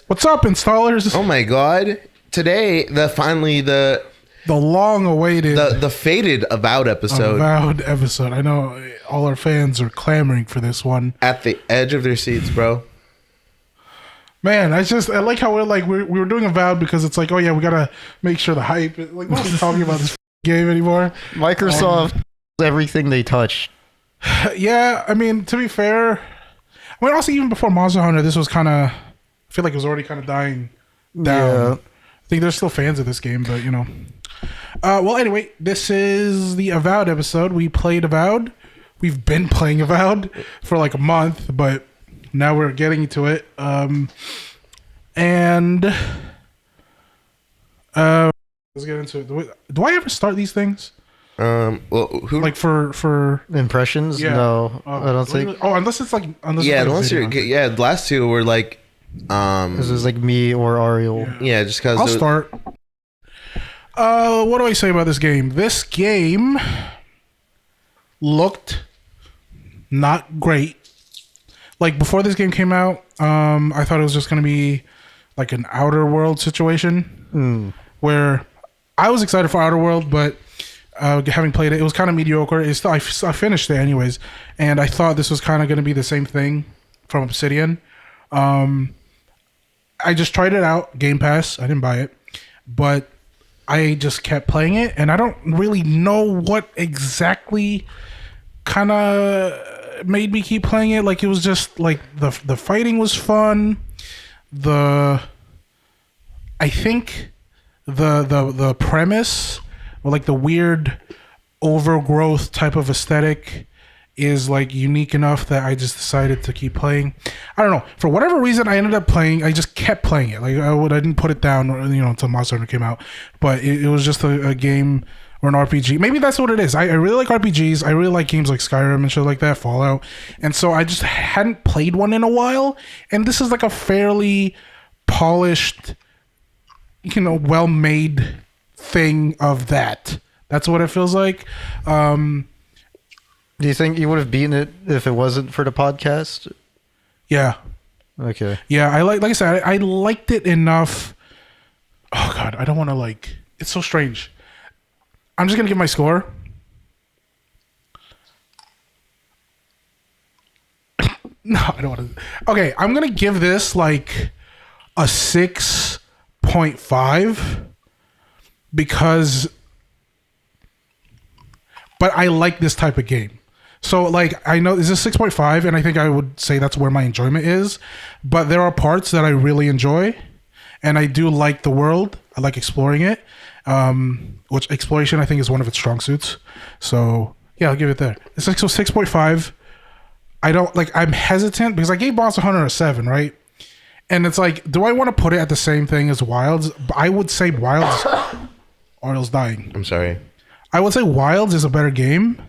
What's up, installers? Oh my god. Today, the long-awaited, the faded Avowed episode. Avowed episode. I know all our fans are clamoring for this one. At the edge of their seats, bro. Man, I like how we were doing Avowed because it's like, oh yeah, we gotta make sure the hype. Like, nobody's talking about this game anymore. Microsoft, everything they touch. Yeah, I mean, to be fair, I mean, also even before Monster Hunter, this was kind of, I feel like it was already kind of dying down. Yeah. I think there's still fans of this game, but you know. Well, anyway, this is the Avowed episode. We played Avowed. We've been playing Avowed for like a month, but now we're getting to it. Let's get into it. Do I ever start these things? Well, who like for impressions? Yeah. No, I don't think. Oh, unless it's like unless you're the last two were like this is like me or Ariel. Yeah, just because I'll start. What do I say about this game? This game looked not great. Like before this game came out, I thought it was just going to be like an Outer World situation where I was excited for Outer World, but having played it, it was kind of mediocre. I finished it anyways, and I thought this was kind of going to be the same thing from Obsidian. I just tried it out, Game Pass. I didn't buy it, but I just kept playing it, and I don't really know what exactly kind of made me keep playing it. Like, it was just like the fighting was fun. I think the premise, or like the weird overgrowth type of aesthetic, is like unique enough that I just decided to keep playing. I don't know, for whatever reason I ended up playing. I just kept playing it. Like I didn't put it down, until Monster Hunter came out. But it was just a game or an RPG. Maybe that's what it is. I really like RPGs. I really like games like Skyrim and shit like that, Fallout. And so I just hadn't played one in a while. And this is like a fairly polished, well-made thing of that. That's what it feels like. Do you think you would have beaten it if it wasn't for the podcast? Yeah. Okay. Yeah, I like I said, I liked it enough. Oh god, I don't want to it's so strange. I'm just going to give my score. No, I don't want to. Okay, I'm going to give this like a 6.5 because but I like this type of game. So, I know this is 6.5, and I think I would say that's where my enjoyment is. But there are parts that I really enjoy, and I do like the world. I like exploring it, which exploration, I think, is one of its strong suits. So, yeah, I'll give it there. It's 6.5. I don't, I'm hesitant, because I gave Monster Hunter a 7, right? And it's do I want to put it at the same thing as Wilds? I would say Wilds... Ariel's dying. I'm sorry. I would say Wilds is a better game.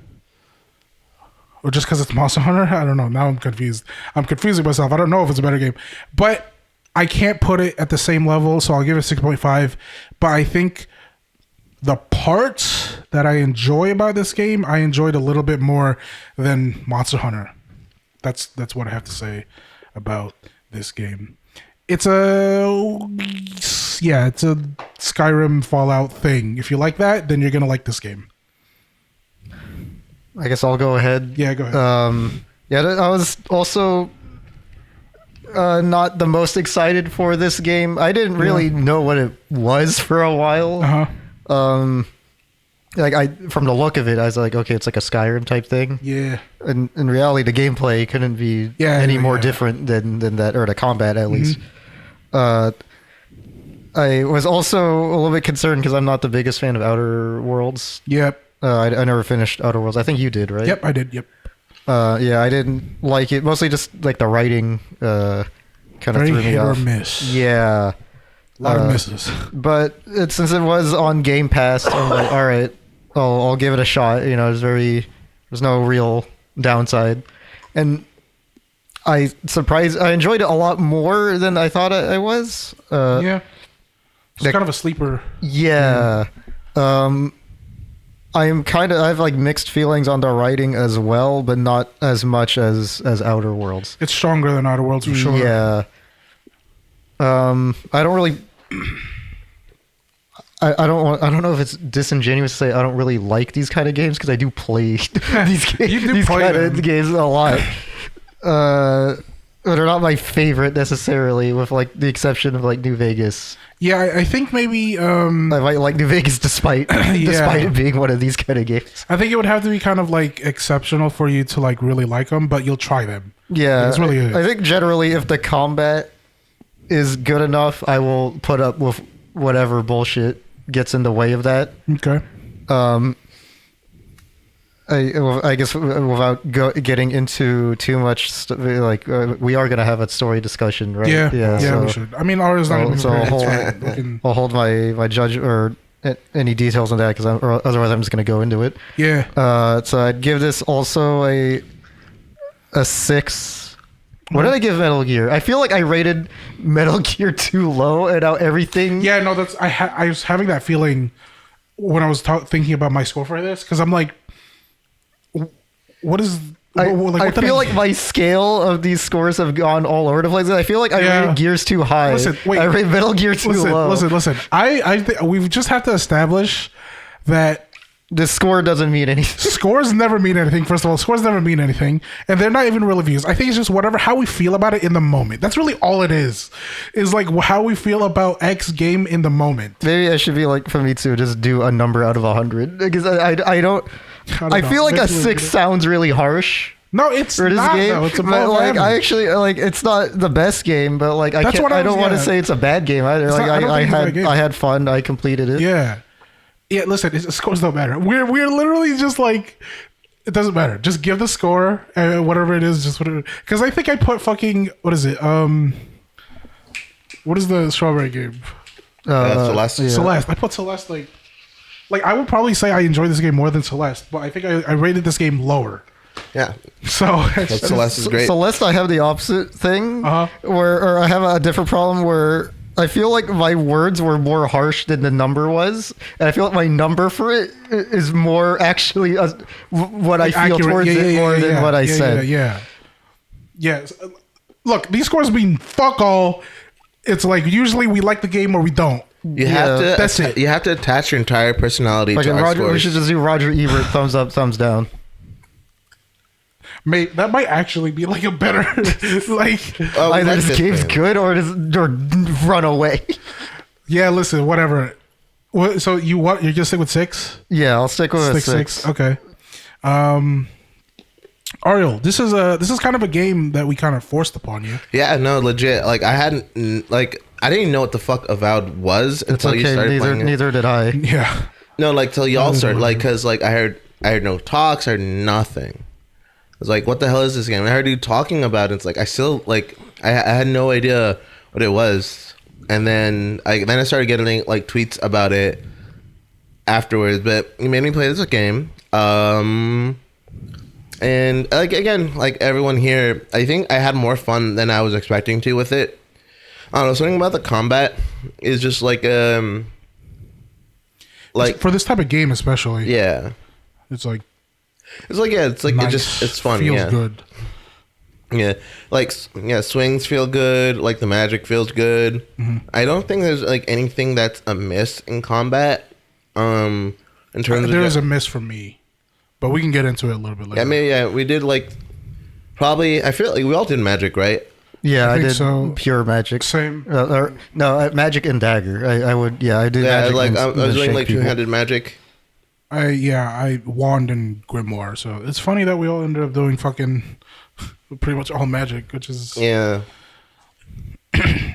Or just because it's Monster Hunter? I don't know. Now I'm confused. I'm confusing myself. I don't know if it's a better game. But I can't put it at the same level, so I'll give it 6.5. But I think the parts that I enjoy about this game, I enjoyed a little bit more than Monster Hunter. That's what I have to say about this game. It's a Skyrim Fallout thing. If you like that, then you're going to like this game. I guess I'll go ahead. Yeah, go ahead. I was also not the most excited for this game. I didn't really know what it was for a while. Uh-huh. From the look of it, I was like, okay, it's like a Skyrim type thing. Yeah. And in reality, the gameplay couldn't be any more different than that, or the combat at least. I was also a little bit concerned because I'm not the biggest fan of Outer Worlds. Yep. I never finished Outer Worlds. I think you did, right? Yep, I did. Yep. I didn't like it. Mostly just like the writing kind of threw me off. Hit or miss. Yeah. A lot of misses. But since it was on Game Pass, I'm like, all right, I'll give it a shot. There's no real downside. And I enjoyed it a lot more than I thought I was. Yeah. It's kind of a sleeper. Yeah. I have mixed feelings on the writing as well, but not as much as Outer Worlds. It's stronger than Outer Worlds for sure. Yeah. I don't really. I don't know if it's disingenuous to say I don't really like these kind of games because I do play these kind of games a lot. But they're not my favorite necessarily, with like the exception of like New Vegas. Yeah, I think maybe I might like New Vegas despite it being one of these kind of games. I think it would have to be kind of like exceptional for you to like really like them, but you'll try them. Yeah, it's really good. I think generally if the combat is good enough, I will put up with whatever bullshit gets in the way of that. Okay. I guess without getting into too much, we are gonna have a story discussion, right? Yeah, so, we should. I mean, ours not even. So I'll hold my judge or any details on that because otherwise I'm just gonna go into it. Yeah. So I'd give this also a 6. What did I give Metal Gear? I feel like I rated Metal Gear too low, and now everything. Yeah, no, that's I was having that feeling when I was thinking about my score for this because I'm like, what is? I feel like my scale of these scores have gone all over the place. I feel like I rated Gears too high. Listen, wait, I rated Metal Gear too low. Listen. I think we just have to establish that. The score doesn't mean anything. Scores never mean anything. First of all, scores never mean anything, and they're not even real reviews. I think it's just how we feel about it in the moment. That's really all it is like how we feel about X game in the moment. Maybe I should be like, for me to just do a number out of 100 because I don't. I feel like a 6 sounds really harsh. No, it's for this not. Game. Though. It's but like I actually like it's not the best game, but like I don't want to say it's a bad game either. I had fun. I completed it. Yeah. Yeah, listen, scores don't matter. We're literally just like, it doesn't matter. Just give the score, whatever it is, just whatever. Because I think I put fucking, what is it? What is the strawberry game? Celeste. Yeah. Celeste. I put Celeste like I would probably say I enjoyed this game more than Celeste, but I think I rated this game lower. Yeah. So Celeste is great. Celeste, I have the opposite thing, or I have a different problem where I feel like my words were more harsh than the number was, and I feel like my number for it is more actually what I feel towards it more than what I said. Yeah. Look, these scores mean fuck all. It's like usually we like the game or we don't. You have to. That's it. You have to attach your entire personality to our scores. We should just do Roger Ebert, thumbs up, thumbs down. Mate, that might actually be like a better like either this game's good or run away. Yeah, listen, whatever. So you're gonna stick with 6? Yeah, I'll stick with 6. Okay. Ariel, this is kind of a game that we kind of forced upon you. Yeah, no, legit. Like I didn't even know what the fuck Avowed was until you started playing it. Neither did I. Yeah. No, like till y'all started, like, cause like I heard no talks, I heard nothing. I was like, what the hell is this game? And I heard you talking about it. It's like, I still, like, I had no idea what it was. And then I started getting, like, tweets about it afterwards. But you made me play this game. And, like, again, like everyone here, I think I had more fun than I was expecting to with it. I don't know, something about the combat is just, like for this type of game especially. Yeah. It's like nice. It's fun. Feels good. Yeah, like swings feel good. Like the magic feels good. Mm-hmm. I don't think there's like anything that's a miss in combat. In terms there is a miss for me, but we can get into it a little bit later. Yeah, maybe we did like probably. I feel like we all did magic, right? Yeah, I did so. Pure magic. Same. Magic and dagger. I did. Yeah, magic like I was doing like two-handed magic. I wand and grimoire, so it's funny that we all ended up doing fucking pretty much all magic, which is I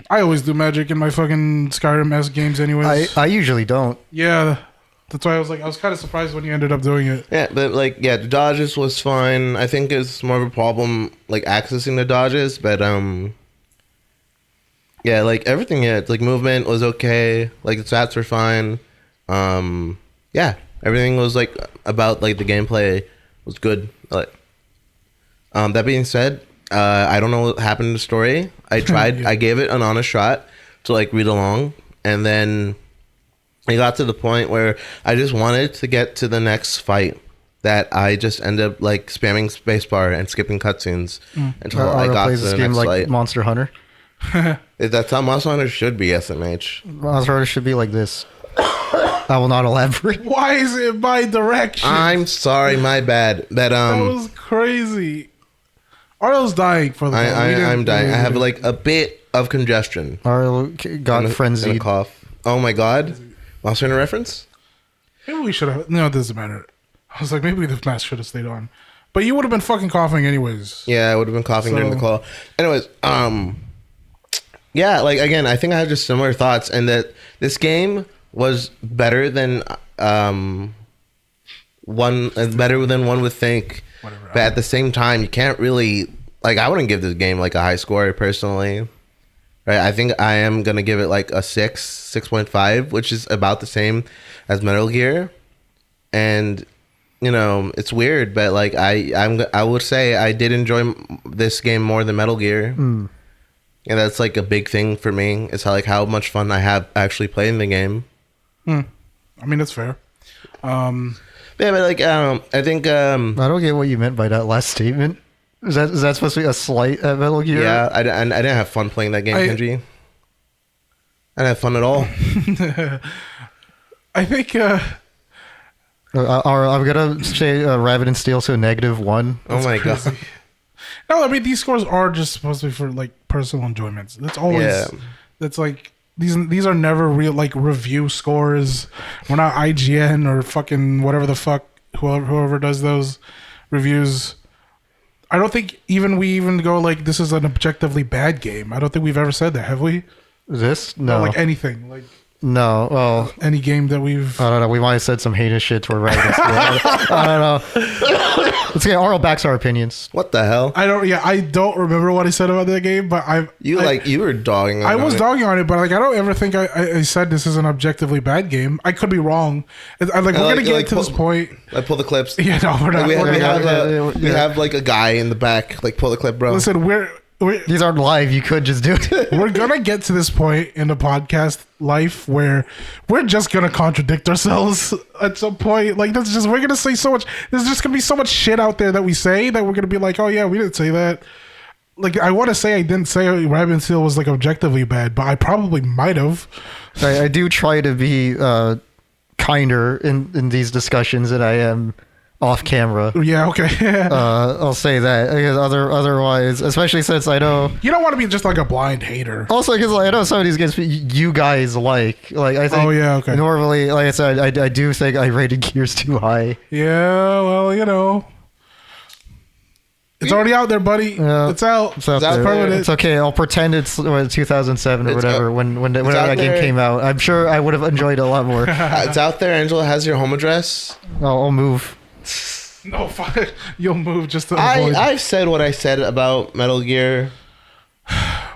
always do magic in my fucking Skyrim-esque games anyways. I usually don't. Yeah, that's why I was kind of surprised when you ended up doing it. Yeah, but the dodges was fine. I think it's more of a problem like accessing the dodges, but like everything, like movement was okay, like the stats were fine. Everything was like about like the gameplay was good. Like, that being said, I don't know what happened in the story. I tried. I gave it an honest shot to like read along, and then it got to the point where I just wanted to get to the next fight. That I just ended up like spamming spacebar and skipping cutscenes until I got to the next fight. Monster Hunter. That's how Monster Hunter should be, SMH. Monster Hunter should be like this. I will not elaborate. Why is it my direction? I'm sorry, my bad. That was crazy. Ariel's dying for the I'm dying. I have like a bit of congestion. Ariel got And a frenzied. cough. Oh my god. Monster Hunter reference? Maybe we should have. No, it doesn't matter. I was like, maybe the mask should have stayed on. But you would have been fucking coughing anyways. Yeah, I would have been coughing during the call. Anyways, yeah, like again, I think I have just similar thoughts, and that this game was better than one would think. Whatever. But at the same time, you can't really like. I wouldn't give this game like a high score personally. Right, I think I am gonna give it like a 6.5, which is about the same as Metal Gear, and you know it's weird, but like I would say I did enjoy this game more than Metal Gear. And that's like a big thing for me. It's how much fun I have actually playing the game. I mean, that's fair. Yeah, but like I think I don't get what you meant by that last statement. Is that supposed to be a slight at Metal Gear? yeah, I didn't have fun playing that game, Kenji. I didn't have fun at all. I think. I'm gonna say Rabbit and Steel to -1. Oh my god. No, I mean these scores are just supposed to be for like personal enjoyments. That's always. Yeah. That's like these are never real like review scores. We're not IGN or fucking whatever the fuck whoever does those reviews. I don't think we go like this is an objectively bad game. I don't think we've ever said that, have we? This no, Or like anything like no. Well, any game that we've. I don't know. We might have said some heinous shit toward Rabbit and Steel. I don't know. Let's get Arnold backs our opinions. What the hell? I don't remember what I said about that game, but you were dogging on I was it. dogging on it, but like I don't ever think I said this is an objectively bad game. I could be wrong. We're gonna get to this point. Like pull the clips. Yeah, no, we're not. We have like a guy in the back. Like pull the clip, bro. Listen, These aren't live. You could just do it. we're gonna get to this point in the podcast life where we're just gonna contradict ourselves at some point. Like we're gonna say so much. There's just gonna be so much shit out there that we say that we're gonna be like, oh yeah, we didn't say that. Like I want to say I didn't say Rabbit and Steel was like objectively bad, but I probably might have. I do try to be kinder in these discussions than I am off camera. Yeah, okay. I'll say that because otherwise, especially since I know You don't want to be just like a blind hater. also because I know some of these games you guys like I think. Oh, yeah, okay. Normally, like I said, I do think I rated Gears too high. Yeah, well, you know. It's already out there, buddy. Yeah. It's out. It's out out there. permanent. It's okay. I'll pretend it's 2007 or It's whatever out- when out that game there. came out. I'm sure I would have enjoyed it a lot more. It's out there. Angela has your home address. I'll move. No, fuck. You'll move just to avoid. I've said what I said about Metal Gear.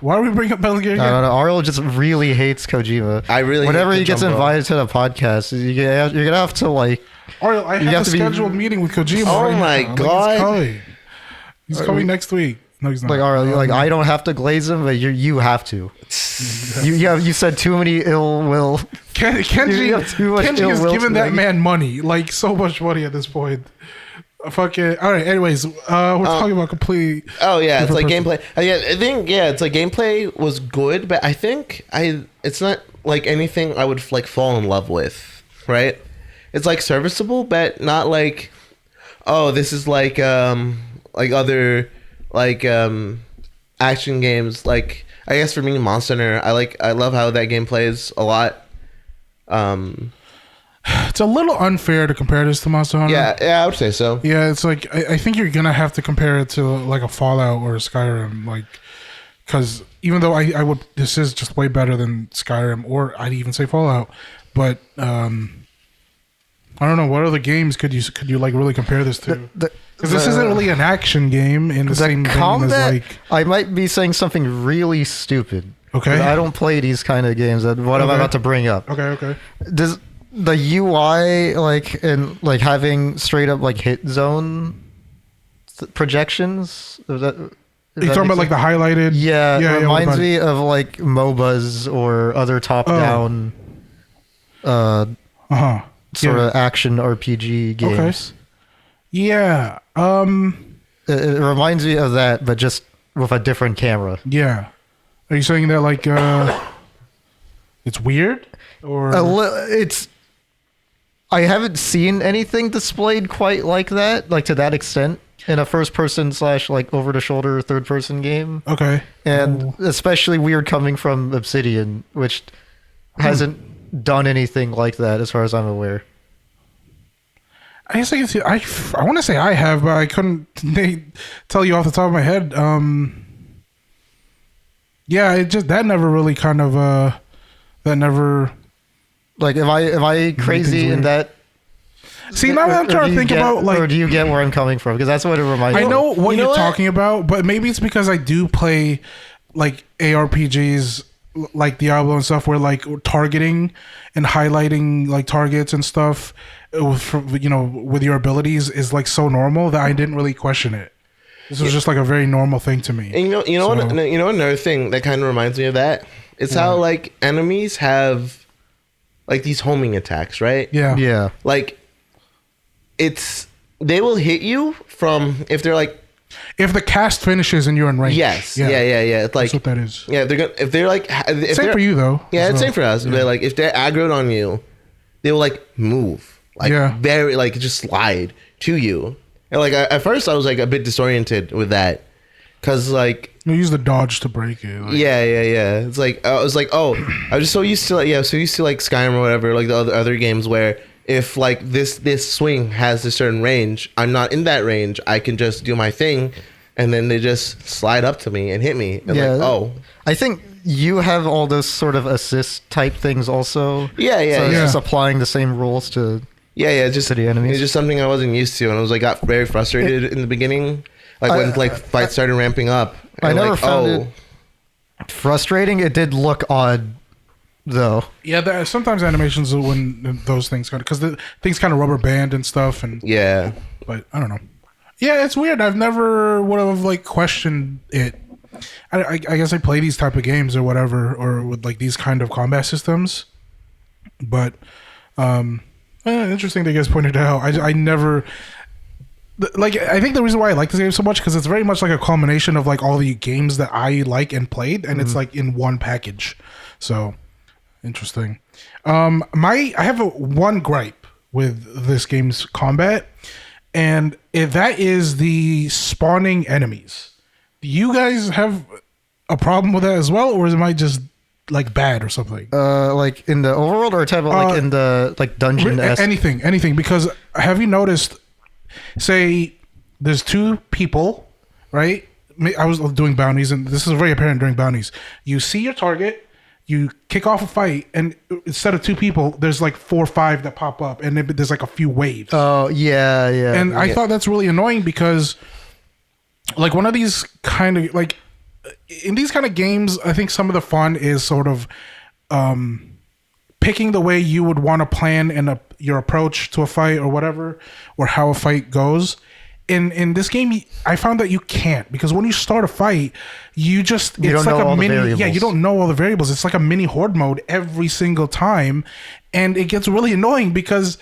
Why do we bring up Metal Gear I again? don't know. Ariel just really hates Kojima. I really Whenever hate he gets Kojima. invited to the podcast, you're gonna have to like. Ariel, I have have a to be- scheduled meeting with Kojima. Oh right my now. Like, God. he's coming. He's coming next week. No, he's not. Like Ariel, like I don't have to glaze him, but you have to. You said too many ill will. Kenji, You have too much Kenji ill is will giving to that make- man money, like so much money at this point. Fuck it. All right. Anyways, we're talking about completely. Oh yeah, it's like different gameplay. I think it's like gameplay was good, but I think it's not like anything I would like fall in love with, right? It's like serviceable, but not like, oh, this is like other like action games. Like I guess for me, Monster Hunter, I love how that game plays a lot. It's a little unfair to compare this to Monster Hunter. Yeah, I would say so. Yeah, it's like I think you're gonna have to compare it to like a Fallout or a Skyrim, like because even though I would, this is just way better than Skyrim or I'd even say Fallout, but I don't know what other games could you like really compare this to? Because this isn't really an action game in the same vein as combat. like. I might be saying something really stupid. Okay. I don't play these kind of games. What I'm Okay. about to bring up. Okay. Does the UI like having straight up like hit zone projections? Is that, You're talking about like the highlighted. Yeah, it reminds what about it? me of like MOBAs or other top-down sort of action RPG games. Okay. Yeah. It reminds me of that, but just with a different camera. Yeah. Are you saying that like it's weird, or It's. I haven't seen anything displayed quite like that, like to that extent, in a first-person / like over-the-shoulder third-person game. okay? And especially weird coming from Obsidian, which hasn't done anything like that as far as I'm aware. I guess I can see. I want to say I have, but I couldn't tell you off the top of my head. Yeah, it just that never really kind of that never. Like, am I crazy in that? See, now that I'm trying to think about, like, or do you get where I'm coming from? Because that's what it reminds me. I know what you're what? talking about, but maybe it's because I do play like ARPGs like Diablo and stuff, where like targeting and highlighting like targets and stuff, with your abilities is like so normal that I didn't really question it. This was just like a very normal thing to me. And another thing that kind of reminds me of that is how like enemies have like these homing attacks, right? Yeah. Yeah. Like they will hit you from if they're like If the cast finishes and you're in range. yes, yeah. It's like That's what that is. yeah, if they're like Same for you though. Yeah, it's So, same for us. But like if they're aggroed on you, they will like move, like very like just slide to you. And like at first I was like a bit disoriented with that, cause like You use the dodge to break it. Like, yeah. It's like I was like, oh, I was just so used to like Skyrim or whatever, like the other games where if like this swing has a certain range, I'm not in that range. I can just do my thing, and then they just slide up to me and hit me. And like, oh, I think you have all those sort of assist type things also. Yeah. So it's just applying the same rules to. Yeah, just to the enemies. It's just something I wasn't used to, and I was like got very frustrated in the beginning, like when like fights started ramping up. I never like, found it frustrating. It did look odd, though. Yeah, sometimes animations when those things kind of because the things kind of rubber band and stuff, and yeah. But I don't know. Yeah, it's weird. I've never would have like questioned it. I guess I play these type of games or whatever, or with like these kind of combat systems. But interesting that you guys pointed out. I never like. I think the reason why I like this game so much because it's very much like a culmination of like all the games that I like and played, and it's like in one package. So interesting. I have one gripe with this game's combat, and that is the spawning enemies. Do you guys have a problem with that as well, or am I just like bad or something? Like in the overworld, or type of like in the like dungeon? Anything. Because have you noticed? Say there's two people, right? I was doing bounties, and this is very apparent during bounties. You see your target, you kick off a fight, and instead of two people, there's like 4 or 5 that pop up, and there's like a few waves. Oh yeah. And I thought that's really annoying because, like, one of these kind of like in these kind of games, I think some of the fun is sort of picking the way you would want to plan in your approach to a fight or whatever, or how a fight goes. In this game, I found that you can't, because when you start a fight, it's like a mini. Yeah, you don't know all the variables. It's like a mini horde mode every single time, and it gets really annoying because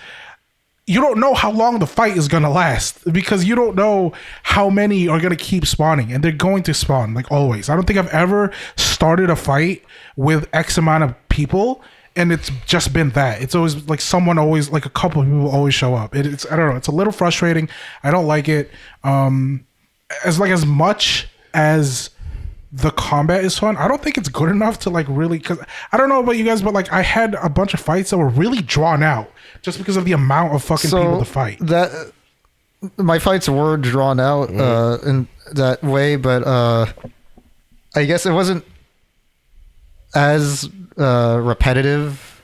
you don't know how long the fight is gonna last, because you don't know how many are gonna keep spawning, and they're going to spawn like always. I don't think I've ever started a fight with X amount of people and it's just been that. It's always like like a couple of people always show up. It's I don't know. It's a little frustrating. I don't like it. As much as the combat is fun, I don't think it's good enough to like really, because I don't know about you guys, but like I had a bunch of fights that were really drawn out just because of the amount of fucking people to fight. That my fights were drawn out in that way, but I guess it wasn't as repetitive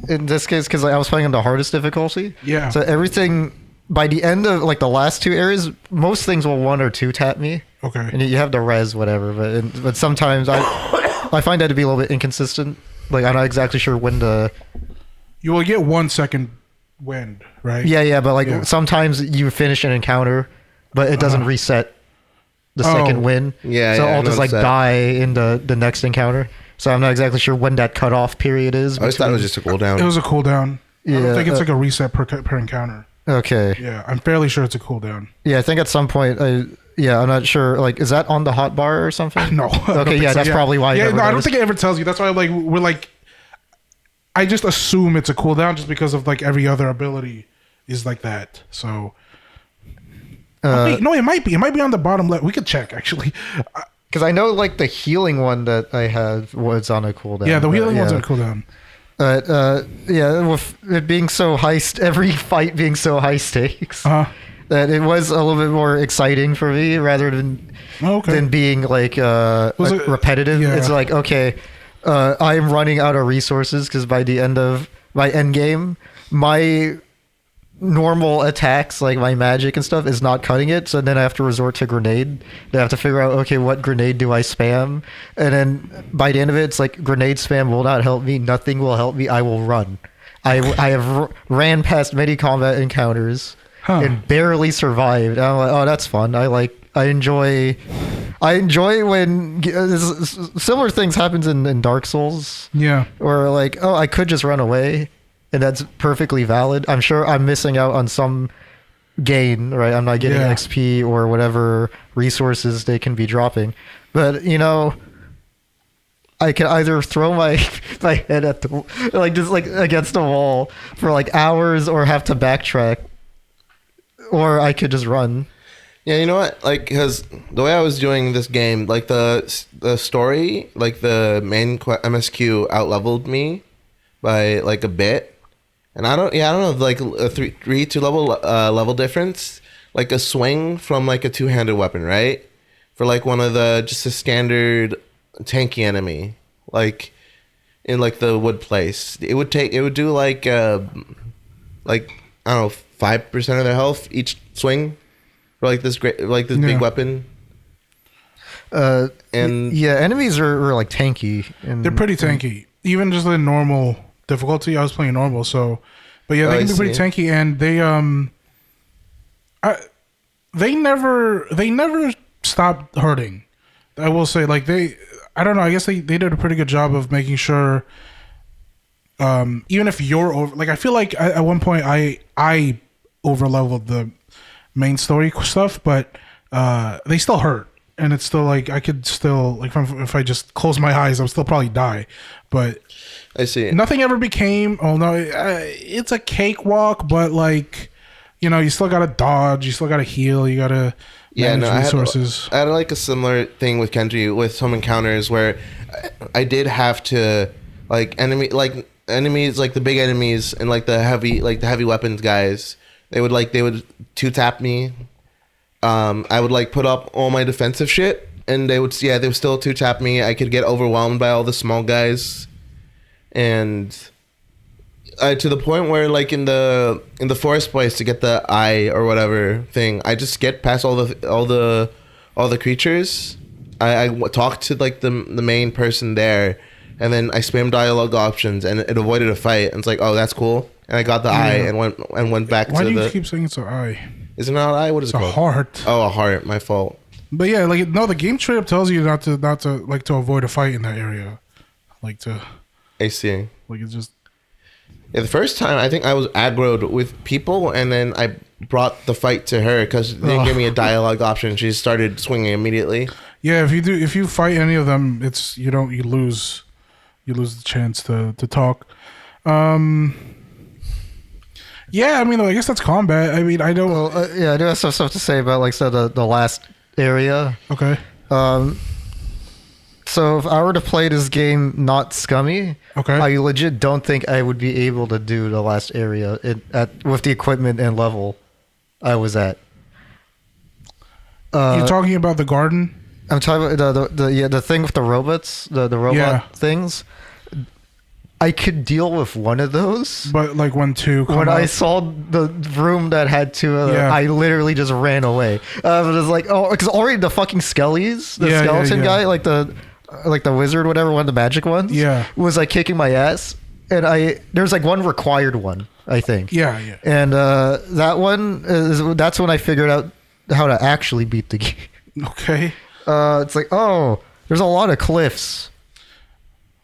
in this case, because like, I was playing on the hardest difficulty. Yeah. So everything by the end of like the last 2 areas, most things will 1 or 2 tap me. Okay. And you have the res whatever, but sometimes I find that to be a little bit inconsistent. Like I'm not exactly sure when you will get 1 second wind, right? Yeah, but like sometimes you finish an encounter, but it doesn't reset the second win. Yeah, so I'll just like die in the next encounter. So I'm not exactly sure when that cutoff period is. I just thought it was just a cooldown. It was a cooldown. Yeah, I don't think it's like a reset per encounter. Okay. Yeah, I'm fairly sure it's a cooldown. Yeah, I think at some point Yeah, I'm not sure. Like, is that on the hotbar or something? No. Okay, yeah, that's probably why. Yeah, I no, I don't noticed. think it ever tells you. That's why we're like, I just assume it's a cooldown just because of like every other ability is like that. So, wait, no, it might be. It might be on the bottom left. We could check actually. Because I know like the healing one that I had was on a cooldown. Yeah, the healing one's on a cooldown. But yeah, with it being so every fight being so high stakes, that it was a little bit more exciting for me rather than being like repetitive. Yeah. It's like, okay, I'm running out of resources because by the end of my end game, my normal attacks, like my magic and stuff, is not cutting it. So then I have to resort to grenade. I have to figure out, okay, what grenade do I spam? And then by the end of it, it's like grenade spam will not help me. Nothing will help me. I will run. I have ran past many combat encounters and barely survived. I'm like, oh, that's fun. I enjoy when similar things happens in Dark Souls. Yeah. Or like, oh, I could just run away. And that's perfectly valid. I'm sure I'm missing out on some gain, right? I'm not getting XP or whatever resources they can be dropping. But, you know, I can either throw my head at the, like, just like against a wall for like hours or have to backtrack. Or I could just run. Yeah, you know what? Like, because the way I was doing this game, like the story, like the main MSQ out-leveled me by like a bit. And I don't know, like a 2 level difference, like a swing from like a 2-handed weapon, right? For like one of just a standard tanky enemy, like in like the wood place, it would do like I don't know, 5% of their health each swing for like this big weapon. And yeah, enemies are like tanky. And they're pretty tanky, even just in normal difficulty. I was playing normal, so but yeah, they can be pretty tanky, and they never stopped hurting. I will say, like I don't know, I guess they did a pretty good job of making sure even if you're over, like I feel like at one point I over leveled the main story stuff, but they still hurt. And it's still like I could still like if I just close my eyes, I'll still probably die. But I see. Nothing ever became. Oh no, it's a cakewalk. But like, you know, you still gotta dodge. You still gotta heal. You gotta manage resources. I had like a similar thing with Kenji with some encounters where I did have to like enemies like the big enemies and like the heavy weapons guys. They would 2-tap me. I would like put up all my defensive shit, and they would still 2-tap me. I could get overwhelmed by all the small guys, and to the point where like in the forest place to get the eye or whatever thing, I just get past all the creatures. I talked to like the main person there, and then I spammed dialogue options, and it avoided a fight. And it's like, oh, that's cool. And I got the eye and went back to the. Why do you keep saying it's an eye? Is it not an eye? What is it called? A heart. Oh, a heart. My fault. But yeah, like no, the game straight up tells you not to like to avoid a fight in that area, like to. I see. Like it's just. Yeah, the first time I think I was aggroed with people, and then I brought the fight to her because they didn't give me a dialogue option. She started swinging immediately. Yeah, if you fight any of them, it's you lose the chance to talk. Yeah, I mean, I guess that's combat. I mean, I don't. Well, yeah, I do have some stuff to say about like the last area. Okay. So if I were to play this game not scummy, okay, I legit don't think I would be able to do the last area with the equipment and level I was at. You're talking about the garden? I'm talking about the thing with the robots, the robot things. I could deal with one of those, but like when I saw the room that had two of them, I literally just ran away. It was like, oh, because already the fucking skellies, the skeleton guy, like the wizard, whatever, one of the magic ones, was like kicking my ass, and there's like one required one, I think, and that one that's when I figured out how to actually beat the game. Okay, it's like, oh, there's a lot of cliffs.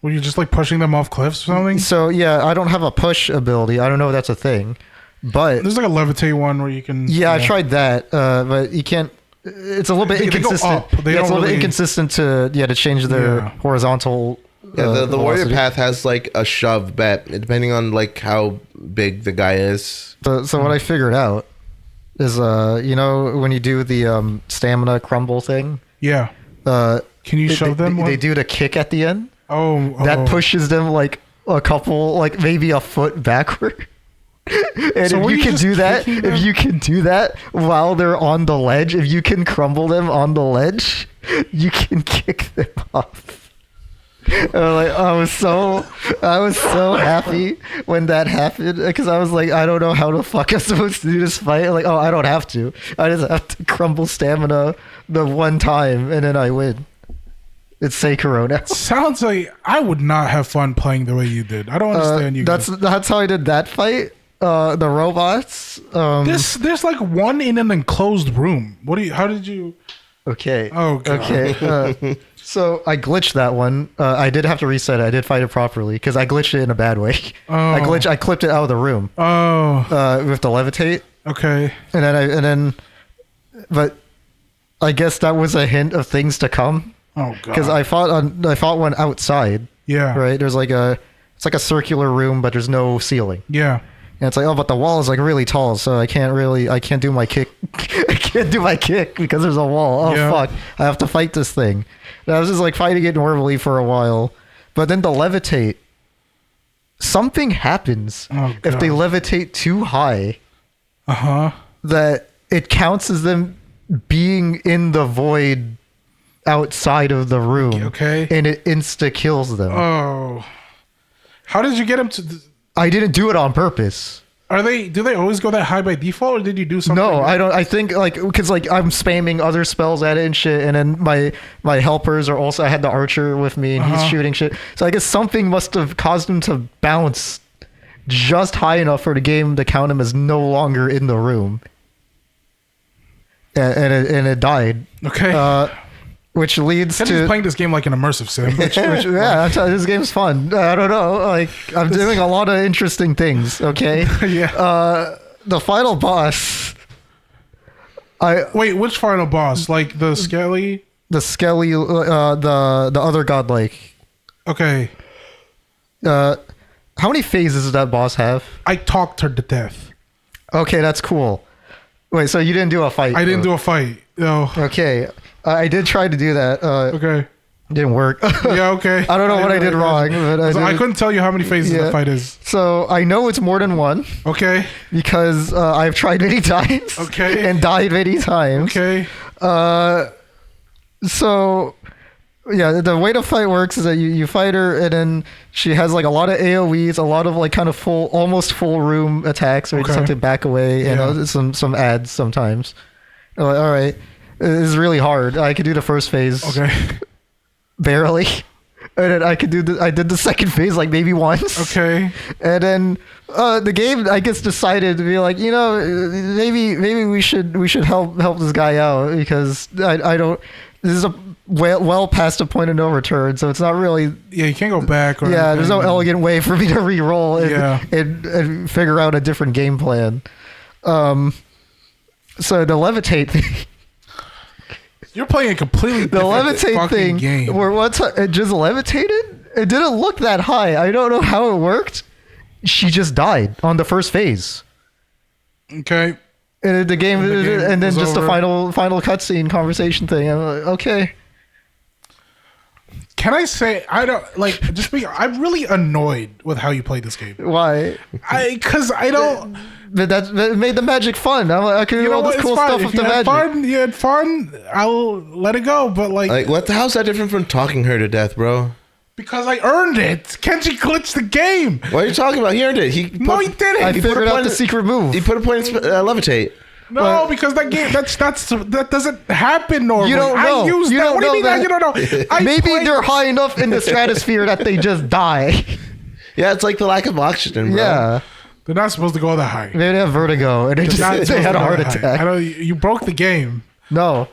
Were you just like pushing them off cliffs or something? So yeah, I don't have a push ability. I don't know if that's a thing, but there's like a levitate one where you can. Yeah, I tried that, but you can't. it's a little bit They go inconsistent. up. They Yeah, it's a don't little bit really- inconsistent to change their horizontal. Yeah, the warrior velocity. path has like a shove bet, depending on like how big the guy is. So what I figured out is, you know, when you do the stamina crumble thing, Yeah. can you show them They one? do the kick at the end. Oh. That pushes them like a couple, like maybe a foot backward. And So were if you you can just do that, kicking them? if you can do that while they're on the ledge, if you can crumble them on the ledge, you can kick them off. And I was so happy when that happened because I was like, I don't know how the fuck I'm supposed to do this fight. Like, oh, I don't have to. I just have to crumble stamina the one time and then I win. It's Sekiro now. Sounds like I would not have fun playing the way you did. I don't understand you. That's how I did that fight. The robots. There's like one in an enclosed room. How did you? Okay. Oh, God. Okay. So I glitched that one. I did have to reset it. I did fight it properly because I glitched it in a bad way. I clipped it out of the room. Oh. With the levitate, Okay. but I guess that was a hint of things to come Oh God. because I fought one outside. Yeah. Right. There's it's like a circular room, but there's no ceiling. Yeah. And it's like, oh, but the wall is like really tall, so I can't do my kick. I can't do my kick because there's a wall. Oh, Yeah. fuck. I have to fight this thing. And I was just like fighting it normally for a while. But then the levitate, something happens Oh, if they God. levitate too high Uh-huh. that it counts as them being in the void outside of the room. Okay. And it insta kills them. Oh. How did you get him to? I didn't do it on purpose. Do they always go that high by default, or did you do something? No, I don't. I think because I'm spamming other spells at it and shit, and then my helpers are also. I had the archer with me, and he's shooting shit. So I guess something must have caused him to bounce just high enough for the game to count him as no longer in the room, and it died. Okay. Which leads Kenji's to playing this game like an immersive sim. yeah. I'm telling you, this game's fun. I don't know. Like I'm doing a lot of interesting things. Okay. Yeah. The final boss. Wait, which final boss? Like the Skelly? The Skelly, the other godlike. Okay. How many phases does that boss have? I talked her to death. Okay, that's cool. Wait, so you didn't do a fight? I didn't do a fight. No. Okay, I did try to do that. Okay. Didn't work. Yeah, okay. I don't know what I did wrong, but I couldn't tell you how many phases the fight is. So I know it's more than one Okay. because I've tried many times. Okay. And died many times. Okay. So yeah, the way the fight works is that you fight her and then she has like a lot of AoEs, a lot of like kind of almost full room attacks where you just Okay. have to back away and some ads sometimes. I'm like, all right, it's really hard. I could do the first phase Okay. barely. And then I did the second phase like maybe once. Okay. And then the game I guess decided to be like, maybe we should help this guy out because I don't. This is a well past a point of no return, so it's not really. Yeah, you can't go back. Or Yeah, there's no anything. elegant way for me to re-roll and figure out a different game plan. So the levitate thing. You're playing a completely The different levitate fucking thing, game. where once it just levitated, it didn't look that high. I don't know how it worked. She just died on the first phase, Okay. and the game and then was just over. a final cutscene conversation thing. I'm like, okay, Can I say I don't like just be? I'm really annoyed with how you play this game. why? Because I don't. But that made the magic fun. I can do You know all what? this It's cool fine. stuff If with you the had magic. fun, you had fun. I'll let it go. But Like, what? How's that different from talking her to death, bro? because I earned it. Kenji glitched the game. What are you talking about? He earned it. No, he didn't. I He put a figured out point the in- secret move. He put a point in levitate. No, because that game that doesn't happen normally. You don't know. I used You that. don't What do you know mean that. you don't know? I Maybe played- they're high enough in the stratosphere that they just die. Yeah, it's like the lack of oxygen, bro. Yeah, They're not supposed to go that high. maybe they have vertigo and They're not they supposed had to a go heart that high. attack. I know you broke the game. No,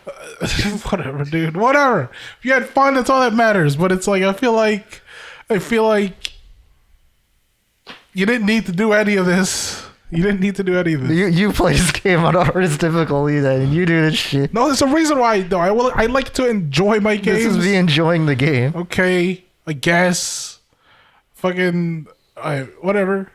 Whatever, dude. Whatever. If you had fun, that's all that matters. But it's like I feel like you didn't need to do any of this. You didn't need to do any of this. You play this game on hardest difficulty, then, and you do this shit. No, there's a reason why. Though I like to enjoy my games. This is me enjoying the game. Okay, I guess. Fucking, whatever.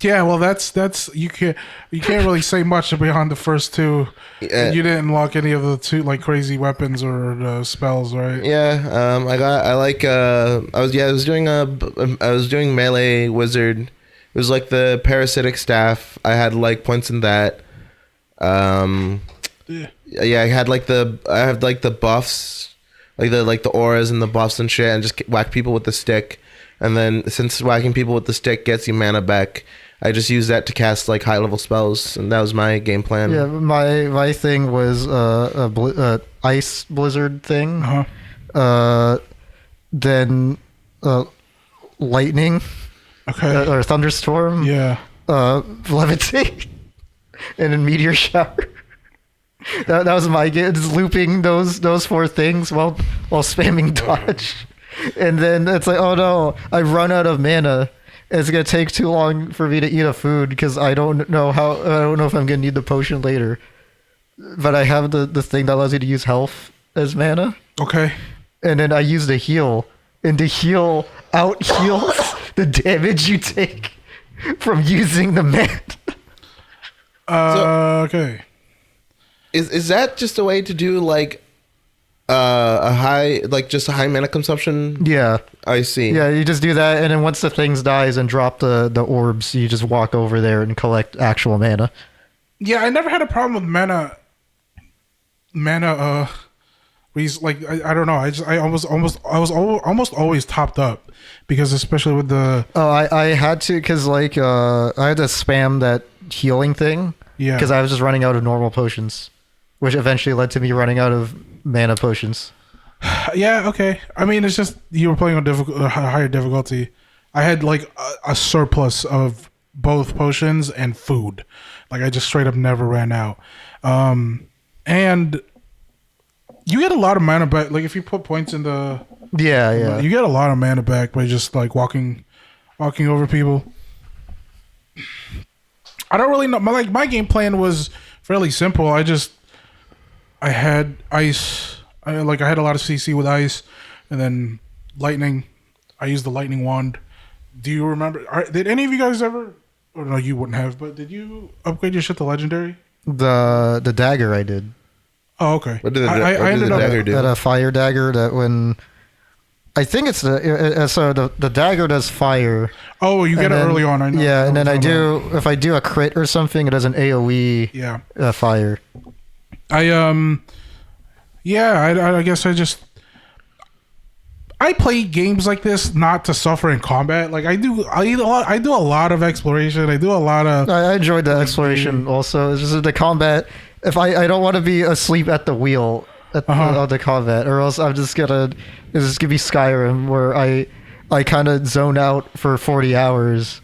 Yeah, well, that's you can't really say much beyond the first two. Yeah. You didn't unlock any of the two like crazy weapons or spells, right? Yeah, I was doing melee wizard. It was like the parasitic staff. I had like points in that. Yeah. Yeah, I had like the buffs, like the auras and the buffs and shit, and just whack people with the stick. And then since whacking people with the stick gets you mana back, I just used that to cast like high level spells, and that was my game plan. Yeah, my thing was ice blizzard thing. Uh-huh. Then lightning. Okay. Or thunderstorm. Yeah. Levitate. And then meteor shower. That was my game. Just looping those four things while spamming dodge. And then it's like, oh no, I run out of mana. It's gonna take too long for me to eat a food because I don't know if I'm gonna need the potion later. But I have the thing that allows you to use health as mana. Okay. And then I use the heal, and the heal out heals the damage you take from using the mana. Okay. Is that just a way to do like a high mana consumption? Yeah. I see. Yeah, you just do that, and then once the things dies and drop the orbs, you just walk over there and collect actual mana. Yeah, I never had a problem with mana. Like I don't know. I was almost always topped up because especially with the. Oh, I had to because like I had to spam that healing thing. Yeah. Because I was just running out of normal potions, which eventually led to me running out of mana potions. Yeah. Okay. I mean, it's just you were playing on higher difficulty. I had like a surplus of both potions and food. Like I just straight up never ran out. And you get a lot of mana back. Like if you put points in the Yeah. you get a lot of mana back by just like walking over people. I don't really know. My game plan was fairly simple. I had ice. I had a lot of CC with ice, and then lightning. I used the lightning wand. Do you remember? Did any of you guys ever? Or no, you wouldn't have. But did you upgrade your shit to legendary? The dagger I did. Oh, okay. What did the ended up dagger do? That a fire dagger that when I think it's the dagger does fire. Oh, you get it early on. I know. Yeah, and then if I do a crit or something, it does an AOE. Yeah. Fire. I guess I play games like this not to suffer in combat. Like I do a lot of exploration. I do a lot of. I enjoyed the exploration also. It's just the combat. If I don't want to be asleep at the wheel of the combat, or else it's just gonna be Skyrim where I kind of zone out for 40 hours.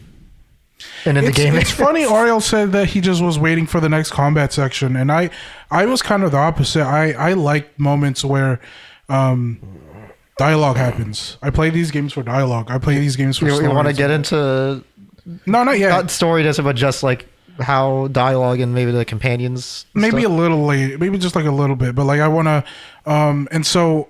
And in the game, it's funny. Ariel said that he just was waiting for the next combat section, and I was kind of the opposite. I like moments where dialogue happens. I play these games for dialogue. I play these games for. You want to get into? No, not yet. Not story, but just like how dialogue and maybe the companions. Maybe a little late. Maybe just like a little bit, but like I want to. And so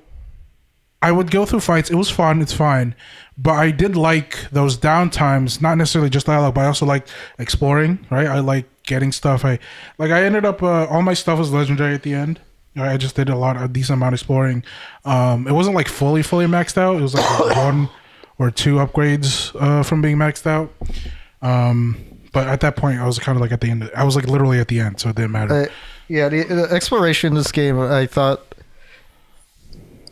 I would go through fights. It was fun. It's fine. But I did like those downtimes, not necessarily just dialogue, but I also like exploring, right? I like getting stuff. I ended up, all my stuff was legendary at the end. I just did a decent amount of exploring. It wasn't like fully maxed out. It was like 1 or 2 upgrades from being maxed out. But at that point, I was kind of like at the end. I was like literally at the end, so it didn't matter. The exploration in this game, I thought.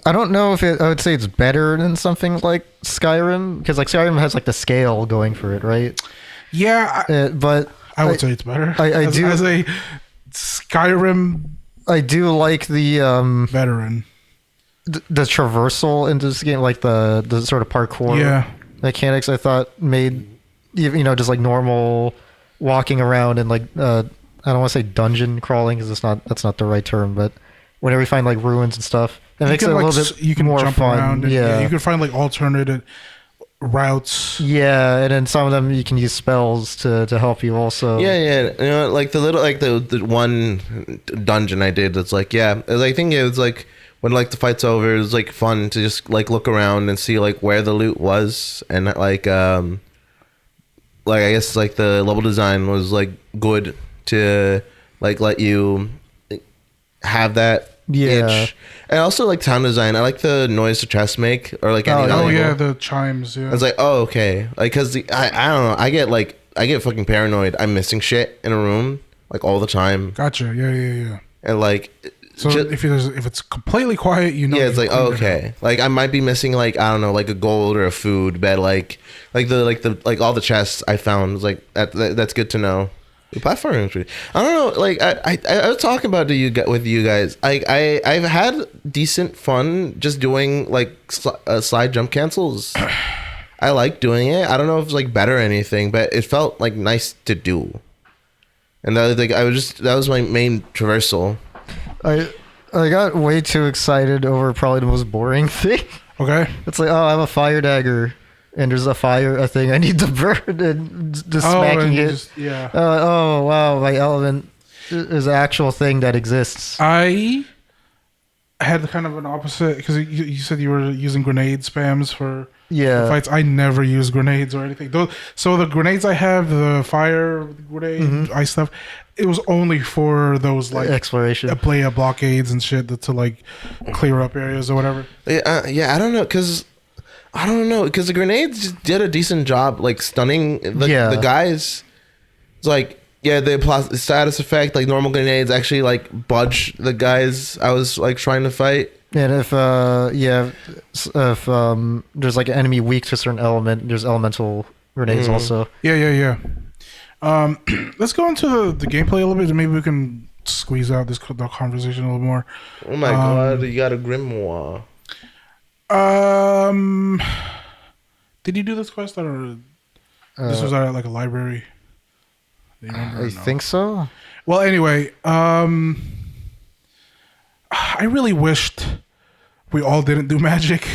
I don't know if I would say it's better than something like Skyrim, because like Skyrim has like the scale going for it, right? Yeah, but I would say it's better. As a Skyrim. I do like the veteran, the traversal in this game, like the sort of parkour mechanics. I thought made just like normal walking around and like I don't want to say dungeon crawling because that's not the right term, but whenever you find like ruins and stuff. It makes it a little bit more jump fun. Around and, you can find like alternative routes. Yeah, and then some of them you can use spells to help you also. Yeah. You know, like the little, like the one dungeon I did. It's like, yeah. I think it was like when like the fight's over, it was like fun to just like look around and see like where the loot was, and like I guess like the level design was like good to like let you have that itch. And also like sound design. I like the noise the chests make, or like any Oh level. yeah, the chimes. Yeah. I was like, oh okay, like because I don't know, I get fucking paranoid. I'm missing shit in a room like all the time, Gotcha. Yeah. and like So if it's completely quiet, you know. yeah, it's you like cleaned it okay, like I might be missing like I don't know, like a gold or a food, but like all the chests I found was like that's good to know. The platforming is pretty. I don't know, like I was talking about with you guys. I've had decent fun just doing like slide jump cancels. I like doing it. I don't know if it's like better or anything, but it felt like nice to do. And that was like that was my main traversal. I got way too excited over probably the most boring thing. Okay. It's like, oh, I have a fire dagger, and there's a thing I need to burn, and just smacking it. Yeah. Oh wow, my element is an actual thing that exists. I had kind of an opposite because you said you were using grenade spams for fights. I never use grenades or anything. So the grenades I have, the fire grenade, ice stuff, it was only for those like exploration, play blockades and shit to like clear up areas or whatever. Yeah, I don't know because the grenades did a decent job like stunning the guys. It's like the status effect, like normal grenades actually like budge the guys I was like trying to fight. And if there's like an enemy weak to a certain element, there's elemental grenades also. Yeah. Let's go into the gameplay a little bit, and maybe we can squeeze out the conversation a little more. Oh my god, you got a grimoire. Did you do this quest or this was at like a library? Do you remember? I think so. Well, anyway, I really wished we all didn't do magic.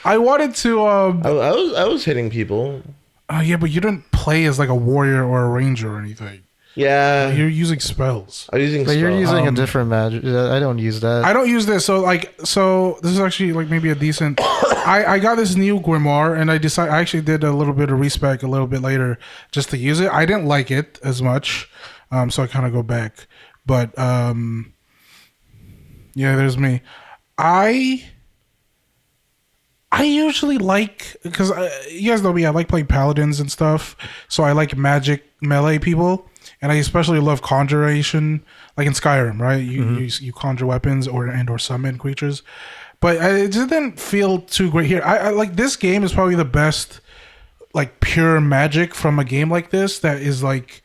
I wanted to. I was hitting people. Yeah, but you didn't play as like a warrior or a ranger or anything. Yeah, you're using spells. I'm using. But you're using a different magic. I don't use that. I don't use this. So this is actually like maybe a decent. I got this new grimoire and I actually did a little bit of respec a little bit later just to use it. I didn't like it as much, so I kind of go back. But yeah, there's me. I usually like, because you guys know me, I like playing paladins and stuff. So I like magic melee people. And I especially love conjuration, like in Skyrim, right? You conjure weapons or summon creatures, but it just didn't feel too great here. I like this game is probably the best, like pure magic from a game like this. That is like,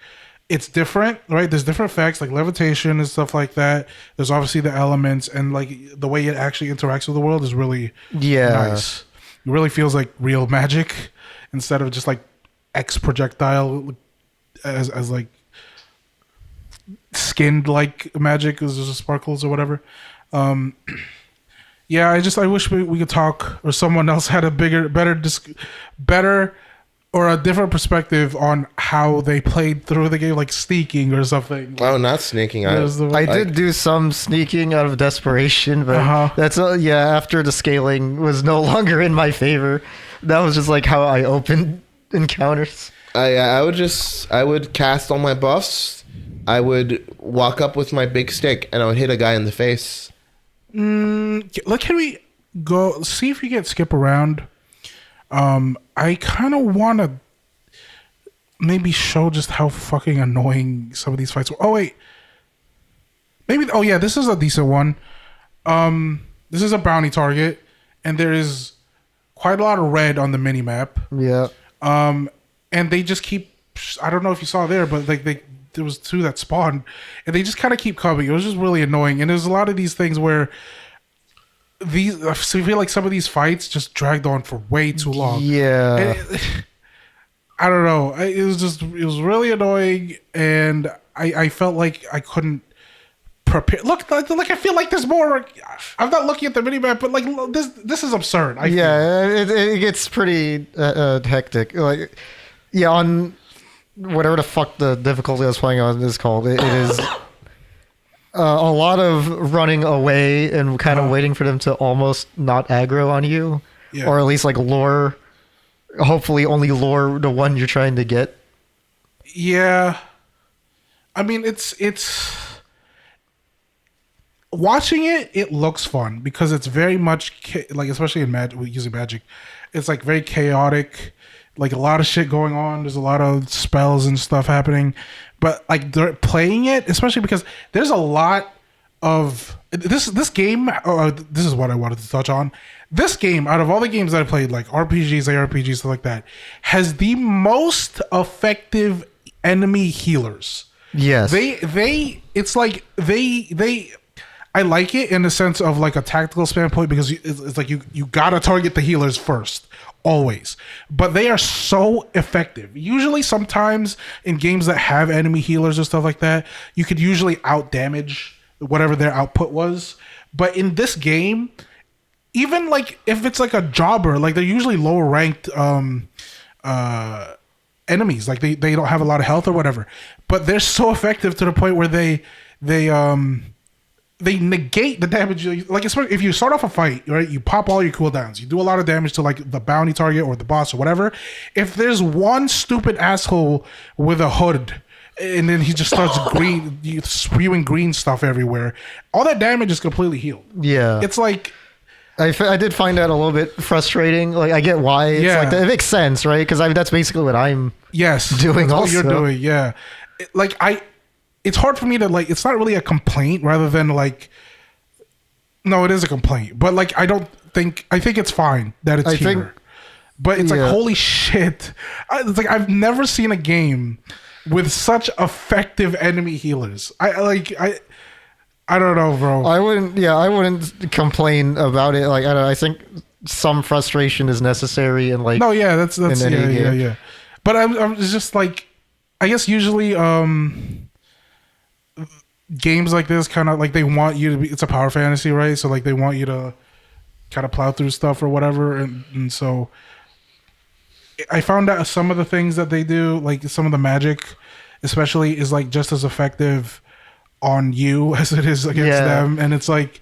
it's different, right? There's different effects like levitation and stuff like that. There's obviously the elements and like the way it actually interacts with the world is really nice. It really feels like real magic instead of just like X projectile as like skinned like magic is just sparkles or whatever. Yeah, I wish we could talk, or someone else had a better or a different perspective on how they played through the game, like sneaking or something. Oh, not sneaking. I did do some sneaking out of desperation, but that's after the scaling was no longer in my favor. That was just like how I opened encounters. I would cast all my buffs. I would walk up with my big stick and I would hit a guy in the face. Look, can we go see if we get skip around? I kind of want to maybe show just how fucking annoying some of these fights were. Oh wait, maybe. Oh yeah, this is a decent one. This is a bounty target, and there is quite a lot of red on the mini map. Yeah. And they just keep. I don't know if you saw there, but like there was two that spawned, and they just kind of keep coming. It was just really annoying. And there's a lot of these things where I feel like some of these fights just dragged on for way too long. Yeah. I don't know. It was really annoying, and I felt like I couldn't prepare. Look, like I feel like there's more. I'm not looking at the minimap, but like this is absurd. It gets pretty hectic. Like, yeah, on whatever the fuck the difficulty I was playing on is called, it is a lot of running away and kind of waiting for them to almost not aggro on you, or at least like lure. Hopefully, only lure the one you're trying to get. Yeah, I mean it's watching it. It looks fun because it's very much like, especially in using magic, it's like very chaotic. Like a lot of shit going on. There's a lot of spells and stuff happening, but like they're playing it, especially because there's a lot of this game. This is what I wanted to touch on. This game, out of all the games that I played, like RPGs, ARPGs, stuff like that, has the most effective enemy healers. Yes, it's like they. I like it in the sense of like a tactical standpoint because it's like you gotta target the healers first, always. But they are so effective. Usually, sometimes in games that have enemy healers and stuff like that, you could usually out damage whatever their output was. But in this game, even like if it's like a jobber, like they're usually lower ranked enemies. Like they don't have a lot of health or whatever, but they're so effective to the point where they negate the damage. Like, especially if you start off a fight, right, you pop all your cooldowns, you do a lot of damage to like the bounty target or the boss or whatever. If there's one stupid asshole with a hood and then he just starts spewing green stuff everywhere, all that damage is completely healed. Yeah, it's like I did find that a little bit frustrating. Like, I get why it's like that. It makes sense, right? Because that's basically what I'm doing. That's also, what you're doing. Yeah, it's hard for me to like. It's not really a complaint, rather than like. No, it is a complaint, but like I think it's fine that it's here. But it's like, holy shit! It's like I've never seen a game with such effective enemy healers. I don't know, bro. I wouldn't complain about it. Like, I think some frustration is necessary, and like, no, yeah, that's yeah. But I'm just like, I guess usually games like this kind of like they want you to be. It's a power fantasy, right? So like they want you to kind of plow through stuff or whatever, and so I found out some of the things that they do, like some of the magic, especially, is like just as effective on you as it is against them. And it's like,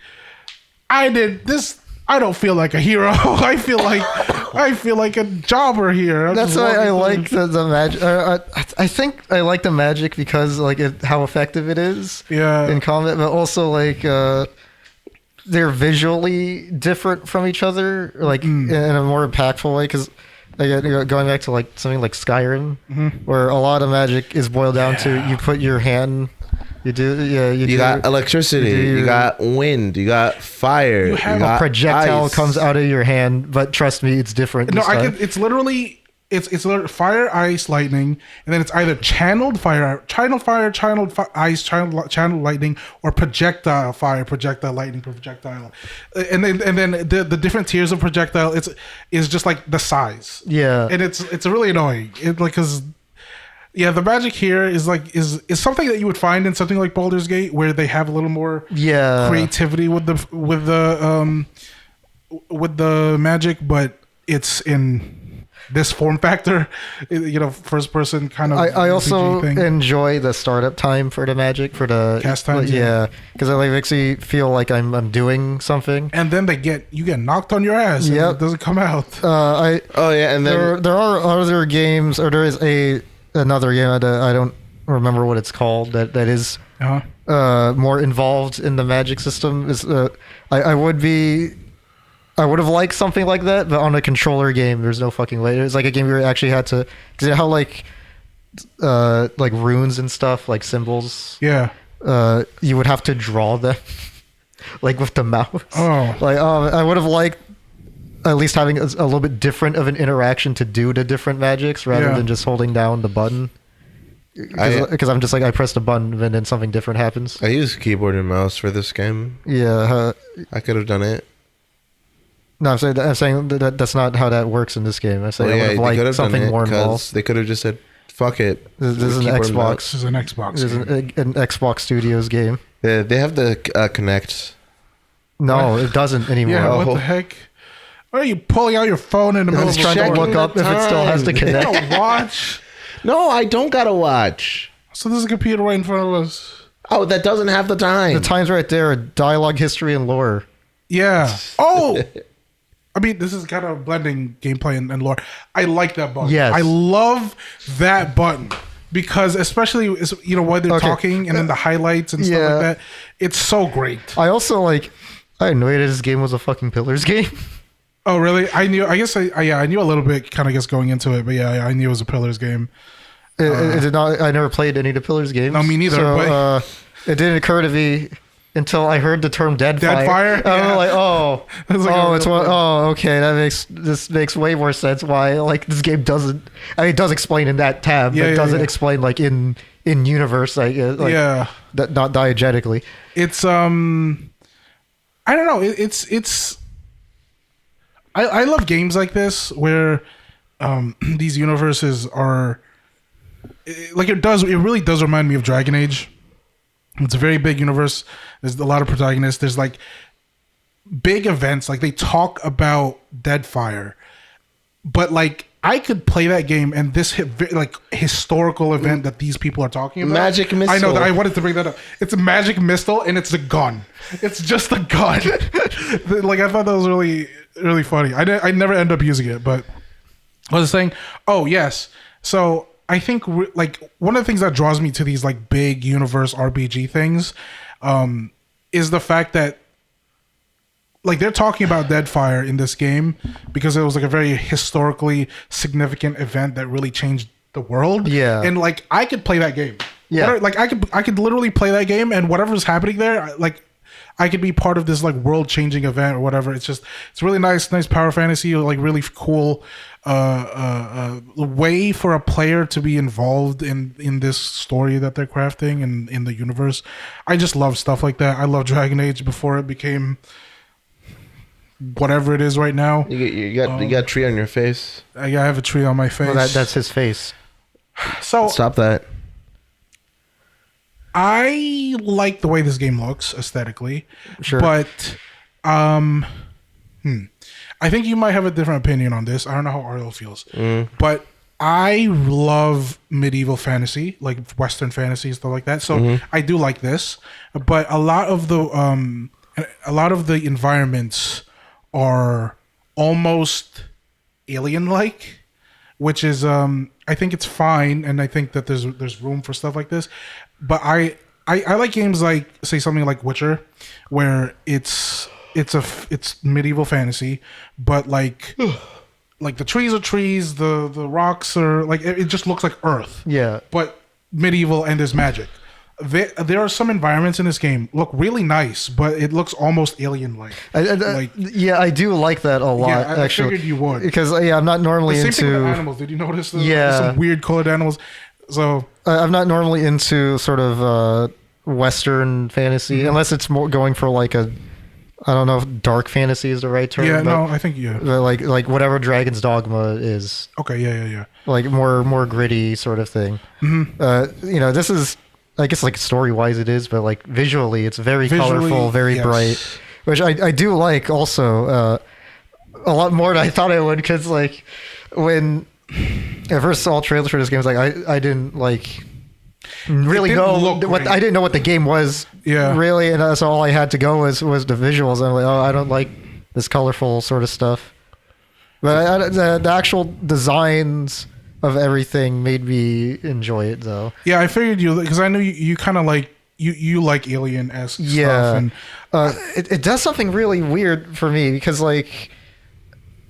I don't feel like a hero. I feel like a jobber here. That's why I like the magic. I think I like the magic because like how effective it is in combat, but also like they're visually different from each other, like in a more impactful way. Because going back to like something like Skyrim, where a lot of magic is boiled down to you put your hand. You got electricity. You got wind. You got fire. You got a projectile ice. Comes out of your hand, but trust me, it's different. No, it's literally fire, ice, lightning, and then it's either channeled fire, channeled ice, channeled lightning, or projectile fire, projectile lightning, projectile, and then the different tiers of projectile. Is just like the size. Yeah, and it's really annoying. Because. Yeah, the magic here is something that you would find in something like Baldur's Gate, where they have a little more creativity with the magic, but it's in this form factor, first person kind of. I also enjoy the startup time for the magic for the cast times. Yeah, because it makes me feel like I'm doing something. And then you get knocked on your ass. Yeah, it doesn't come out. And then there are other games, or there is another game that I don't remember what it's called that is more involved in the magic system. I would have liked something like that, but on a controller game, there's no fucking way. It was like a game where you actually had to, because you know how like runes and stuff, like symbols. Yeah. You would have to draw them, like with the mouse. Oh. I would have liked at least having a little bit different of an interaction to do the different magics rather than just holding down the button. Because I'm just like, I press the button and then something different happens. I use keyboard and mouse for this game. Yeah. I could have done it. No, I'm saying that's not how that works in this game. I'm saying I would have liked something more involved. They could have just said, fuck it. This is an Xbox. This is an Xbox. This is an Xbox Studios game. They have the Connect. No, it doesn't anymore. Yeah, what Oh. the heck? Why are you pulling out your phone in the I middle was of trying to checking look the up if it still has to time. You connect. gotta watch. No, I don't gotta watch. So there's a computer right in front of us. Oh, that doesn't have the time. The time's right there. Dialogue, history, and lore. Yeah. Oh! I mean, this is kind of blending gameplay and lore. I like that button. Yes. I love that button. Because especially, you know, while they're Okay. talking and then the highlights and stuff Yeah. like that. It's so great. I also like. I had no idea this game was a fucking Pillars game. Oh, really? I knew a little bit kind of guess going into it. But yeah, I knew it was a Pillars game. It did not. I never played any of the Pillars games. No, me neither, So but- it didn't occur to me until I heard the term "dead fire." Fire? I was Yeah. like, oh, That's like a oh, real it's one. thing. Oh, okay. This makes way more sense. Why like this game doesn't? I mean, it does explain in that tab, Yeah, but it yeah, doesn't yeah. explain like in universe. Like Yeah. not diegetically. It's I don't know. It's I love games like this where these universes are like it really does remind me of Dragon Age. It's a very big universe. There's a lot of protagonists. There's like big events. Like they talk about Deadfire, but like I could play that game and this like historical event that these people are talking about. Magic I know missile. that I wanted to bring that up. It's a magic missile and it's a gun. It's just a gun. Like I thought that was really really funny. I never end up using it, but I was saying, oh yes. So I think like one of the things that draws me to these like big universe RPG things is the fact that like they're talking about Deadfire in this game because it was like a very historically significant event that really changed the world. Yeah. And like I could play that game. Yeah. Like I could literally play that game and whatever's happening there, like I could be part of this like world changing event or whatever. It's really nice power fantasy, like really cool way for a player to be involved in this story that they're crafting and in the universe. I just love stuff like that. I love Dragon Age before it became whatever it is right now. You got a tree on your face. I have a tree on my face. Well, that's his face. So Stop that. I like the way this game looks aesthetically, Sure. but I think you might have a different opinion on this. I don't know how Ariel feels, but I love medieval fantasy, like Western fantasy stuff like that. So I do like this, but a lot of the environments are almost alien-like, which is I think it's fine, and I think that there's room for stuff like this. But I like games like say something like Witcher, where it's medieval fantasy, but like the trees are trees, the rocks are like it just looks like Earth. Yeah. But medieval and there's magic. There are some environments in this game look really nice, but it looks almost alien-like. Yeah, I do like that a lot. Yeah, I actually, figured you would. because I'm not normally The same thing with into. animals. Did you notice? Yeah. Some weird colored animals. So I'm not normally into sort of Western fantasy unless it's more going for like a. I don't know if dark fantasy is the right term. yeah, but, no, I think yeah. but like whatever Dragon's Dogma is, Okay, yeah. like more gritty sort of thing. This is, I guess, like story wise it is, but like visually it's very colorful, very yes. bright, which I do like also a lot more than I thought I would, because like when I first saw trailers for this game, I was like I didn't like really didn't know look what great. I didn't know what the game was. Yeah. Really, and so all I had to go was the visuals. I'm like, oh, I don't like this colorful sort of stuff. But the actual designs of everything made me enjoy it, though. Yeah, I figured you because I knew you kind of like you like alien-esque Yeah, stuff. And it does something really weird for me because like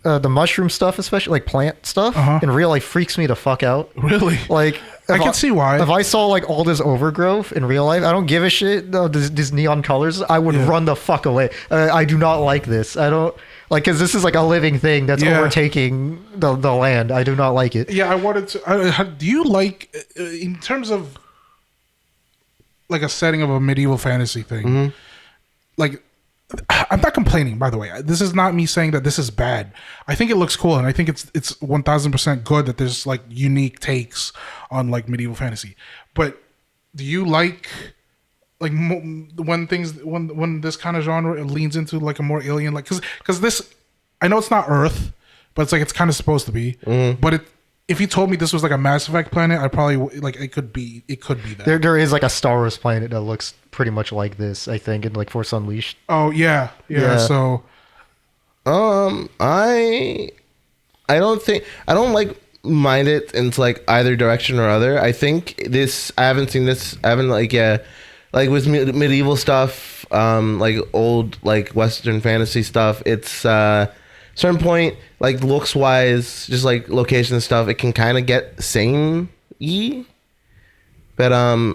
the mushroom stuff, especially like plant stuff, in real life freaks me the fuck out. really, Like I if can see why. If I saw like all this overgrowth in real life, I don't give a shit. No, these neon colors, I would run the fuck away. I do not like this. I don't like because this is like a living thing that's overtaking the land. I do not like it. Yeah, I wanted to. Do you like in terms of like a setting of a medieval fantasy thing? Like, I'm not complaining. By the way, this is not me saying that this is bad. I think it looks cool, and I think it's 1000% good that there's like unique takes on like medieval fantasy. But do you like when this kind of genre leans into like a more alien, like because this, I know it's not Earth, but it's like it's kind of supposed to be. But if you told me this was like a Mass Effect planet, I probably like it could be that. There is like a Star Wars planet that looks pretty much like this, I think, in like Force Unleashed. Oh yeah. So I don't like mind it into like either direction or other. I think this, I haven't seen this. I haven't like with medieval stuff, like old like Western fantasy stuff. It's certain point like looks wise, just like location and stuff. It can kind of get samey, but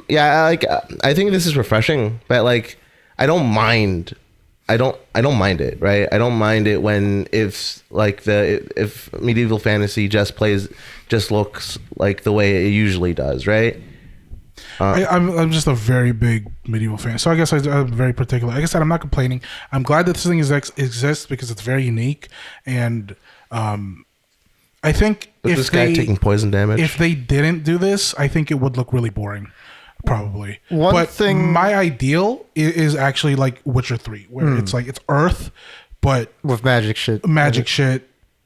yeah, I think this is refreshing. But like I don't mind. I don't mind it, right? I don't mind it when if medieval fantasy just looks like the way it usually does, right? I'm just a very big medieval fan, so I guess I'm very particular. Like I said, I'm not complaining. I'm glad that this thing exists because it's very unique, and I think But this guy taking poison damage. if they didn't do this, I think it would look really boring. Probably. One thing, my ideal is actually like Witcher 3, where it's like it's Earth, but with magic shit.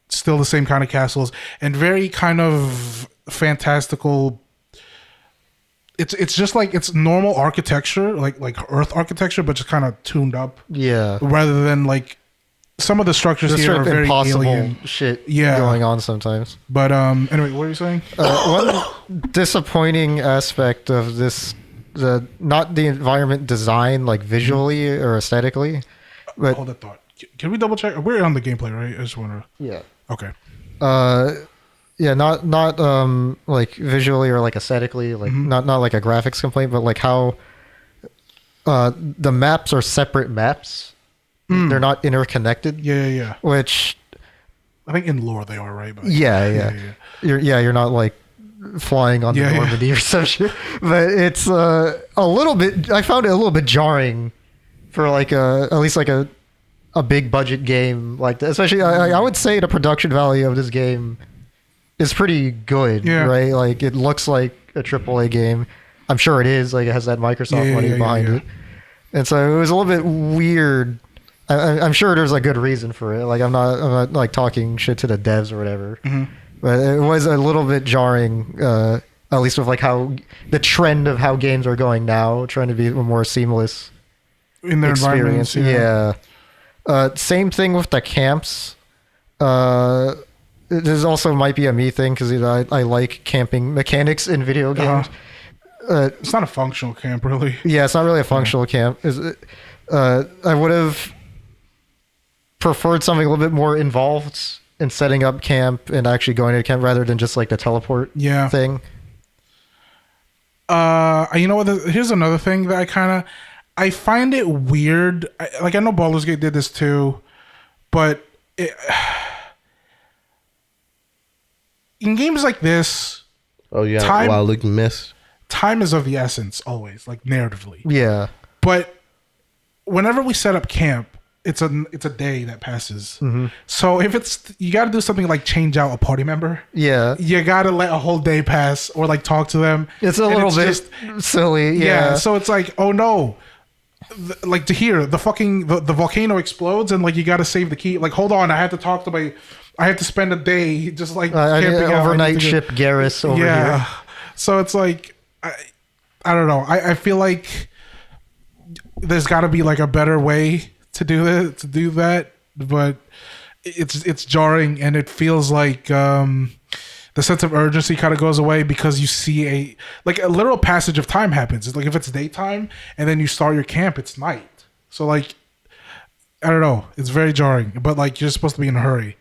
Still the same kind of castles, and very kind of fantastical. It's just like it's normal architecture, like Earth architecture, but just kind of tuned up. Yeah. Rather than like some of the structures There's here are very impossible alien shit Yeah. going on sometimes. But anyway, what are you saying? One disappointing aspect of this, not the environment design, like visually or aesthetically, but Hold that thought. Can we double check? We're on the gameplay, right? I just want to. yeah. Okay. Yeah, not like visually or like aesthetically, like not like a graphics complaint, but like how the maps are separate maps. They're not interconnected. Yeah. Which I think in lore they are, right? But yeah. You're not like flying on the Normandy or some shit. But it's a little bit. I found it a little bit jarring for like at least like a big budget game like that. Especially, I would say the production value of this game is pretty good, right? Like it looks like a AAA game. I'm sure it is. Like it has that Microsoft money behind it, and so it was a little bit weird. I'm sure there's a good reason for it. Like I'm not like talking shit to the devs or whatever, but it was a little bit jarring. At least with like how the trend of how games are going now, trying to be a more seamless in their experience. environments. Yeah. Same thing with the camps. This also might be a me thing because I like camping mechanics in video games. It's not a functional camp, really. Yeah, it's not really a functional camp. I would have preferred something a little bit more involved in setting up camp and actually going to camp rather than just like the teleport thing. You know what? Here's another thing that I find it weird. I know Baldur's Gate did this too, but in games like this, Wild Lake Mist. Time is of the essence always, like narratively. Yeah. But whenever we set up camp, it's a day that passes. So if you got to do something like change out a party member. Yeah. You got to let a whole day pass or like talk to them. It's a little bit silly. Yeah. So it's like, oh no. Like to hear the volcano explodes and like you got to save the key. Like, hold on, I have to talk to I have to spend a day just like camping out. Overnight ship Garrus over here. So it's like, I don't know. I feel like there's got to be like a better way to do that, but it's jarring and it feels like the sense of urgency kind of goes away because you see a literal passage of time happens. It's like if it's daytime and then you start your camp, it's night. So like, I don't know. It's very jarring, but like you're supposed to be in a hurry.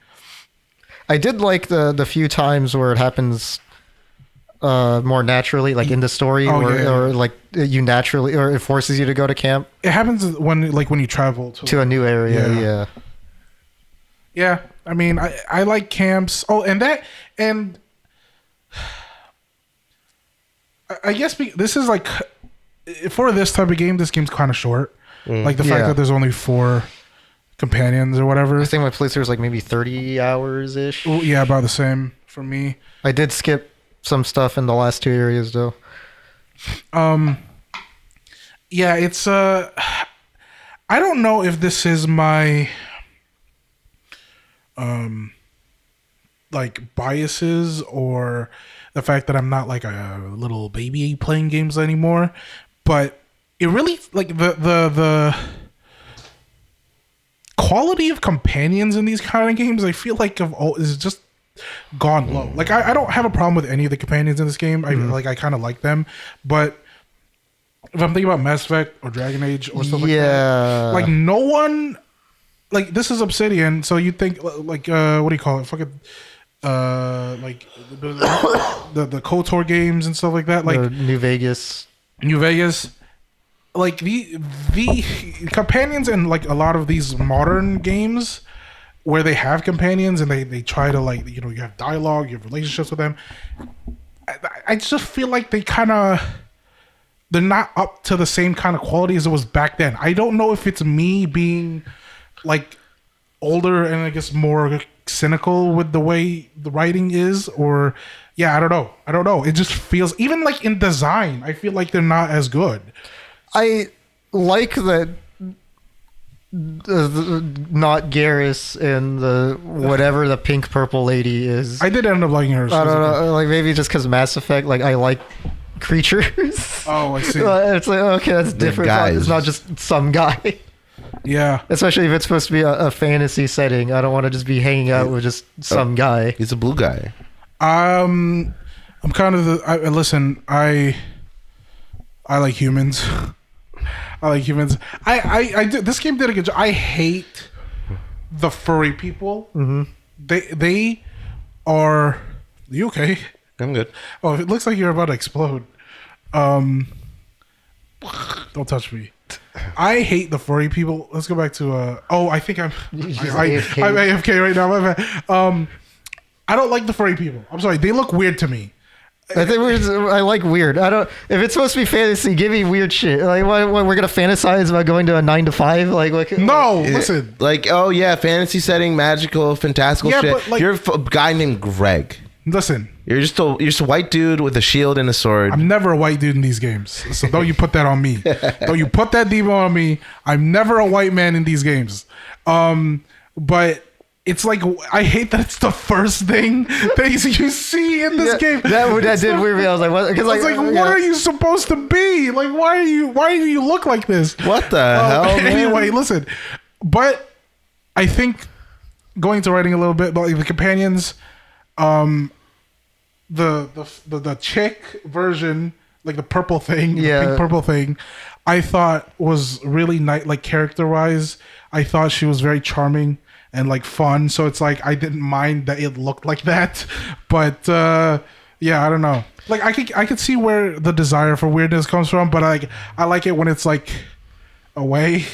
I did like the few times where it happens more naturally, like in the story, or like you naturally, or it forces you to go to camp. It happens when you travel to a new area. Yeah. I mean, I like camps. Oh, and I guess this is like for this type of game. This game's kind of short. Like the fact that there's only 4 companions or whatever. I think my playthrough was like maybe 30 hours ish. Yeah, about the same for me. I did skip some stuff in the last 2 areas though. yeah, it's I don't know if this is my like biases or the fact that I'm not like a little baby playing games anymore, but it really like the quality of companions in these kind of games, I feel like is just gone low. Like I don't have a problem with any of the companions in this game. I kind of like them, but if I'm thinking about Mass Effect or Dragon Age or stuff like that, like no one, like this is Obsidian, so you think like what do you call it? Fucking like the KOTOR games and stuff like that, like New Vegas. Like the companions in like a lot of these modern games where they have companions and they try to like, you know, you have dialogue, you have relationships with them. I just feel like they're not up to the same kind of quality as it was back then. I don't know if it's me being like older and I guess more cynical with the way the writing is, or yeah, I don't know. It just feels, even like in design, I feel like they're not as good. I like that not Garrus and the whatever the pink purple lady is. I did end up liking her. I don't know, like maybe just because Mass Effect, like I like creatures. Oh, I see. It's like, okay, that's different. It's not just some guy. Yeah. Especially if it's supposed to be a fantasy setting. I don't want to just be hanging out with just some guy. He's a blue guy. I'm kind of listen, I like humans. I like humans. I do, this game did a good job. I hate the furry people. Mm-hmm. They are. You okay? I'm good. Oh, it looks like you're about to explode. Don't touch me. I hate the furry people. Let's go back to I think I'm AFK right now. My bad. I don't like the furry people. I'm sorry. They look weird to me. I think I like weird. I don't. If it's supposed to be fantasy, give me weird shit. Like, what we're gonna fantasize about going to a 9 to 5? No, listen. Like, oh yeah, fantasy setting, magical, fantastical shit. But like, you're a guy named Greg. Listen. You're just a white dude with a shield and a sword. I'm never a white dude in these games, so don't you put that on me. Don't you put that demon on me. I'm never a white man in these games. But it's like, I hate that it's the first thing that you see in this game. That did weird me. I was like, what? Because what are you supposed to be? Like, why do you look like this? What the hell, man? Anyway, listen. But I think going to writing a little bit about the companions, the chick version, like the purple thing, the pink purple thing, I thought was really nice. Like character wise, I thought she was very charming and like fun. So it's like I didn't mind that it looked like that. But yeah, I don't know. Like I could see where the desire for weirdness comes from, but I like it when it's like away.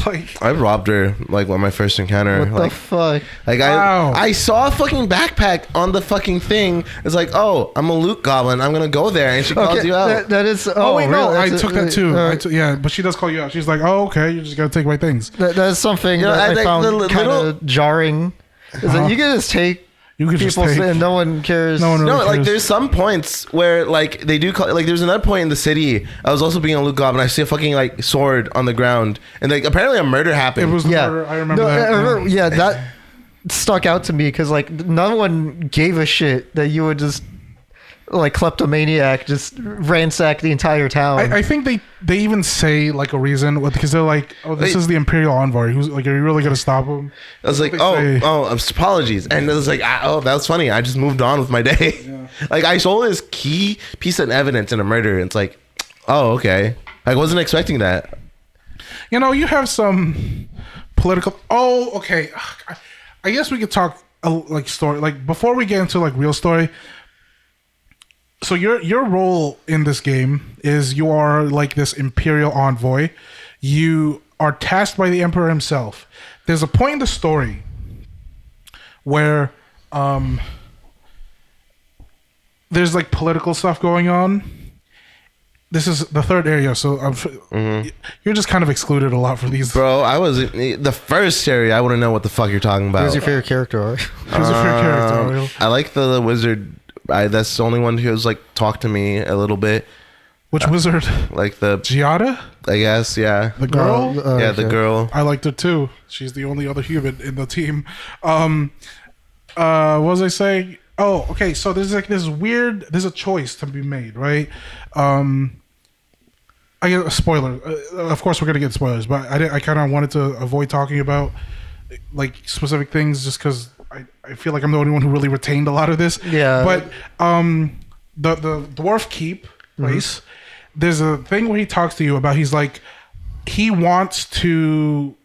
Like, I robbed her like on my first encounter. What the fuck? Like I saw a fucking backpack on the fucking thing. It's like, oh, I'm a loot goblin. I'm gonna go there, and she calls you out. That is. Oh wait, no, really? I took that too. Yeah, but she does call you out. She's like, oh, okay, you just gotta take my things. That's something that I found kind of jarring. Is that you can just take. You could just people take, and no one cares. No one really cares. Like there's some points where like they do call, like there's another point in the city. I was also being a loot goblin. I see a fucking like sword on the ground, and like apparently a murder happened. It was murder. I remember that. That stuck out to me because like no one gave a shit that you would just like kleptomaniac just ransack the entire town. I think they even say like a reason because they're like, oh, this is the Imperial Envoy. Who's like, are you really gonna stop him? I was like, apologies, and it was like, oh, that was funny. I just moved on with my day. Yeah. Like I saw this key piece of evidence in a murder, and it's like, oh, okay. I wasn't expecting that. You know, you have some political. Oh, okay. I guess we could talk like story. Like before we get into like real story. So your role in this game is you are like this Imperial envoy. You are tasked by the Emperor himself. There's a point in the story where there's like political stuff going on. This is the third area, so you're just kind of excluded a lot for these. Bro, I was the first area. I wouldn't know what the fuck you're talking about. Who's your favorite character? Who's your favorite character? I like the wizard. That's the only one who's like talked to me a little bit. Which wizard? Like the, Giada? I guess, yeah. The girl? Yeah, the okay. girl. I liked her too. She's the only other human in the team. What was I saying? Oh, okay. So there's like this weird. There's a choice to be made, right? I get a spoiler. Of course, we're gonna get spoilers, but I kind of wanted to avoid talking about like specific things just because I feel like I'm the only one who really retained a lot of this. Yeah. But the dwarf keep place. There's a thing where he talks to you about. He's like, he wants to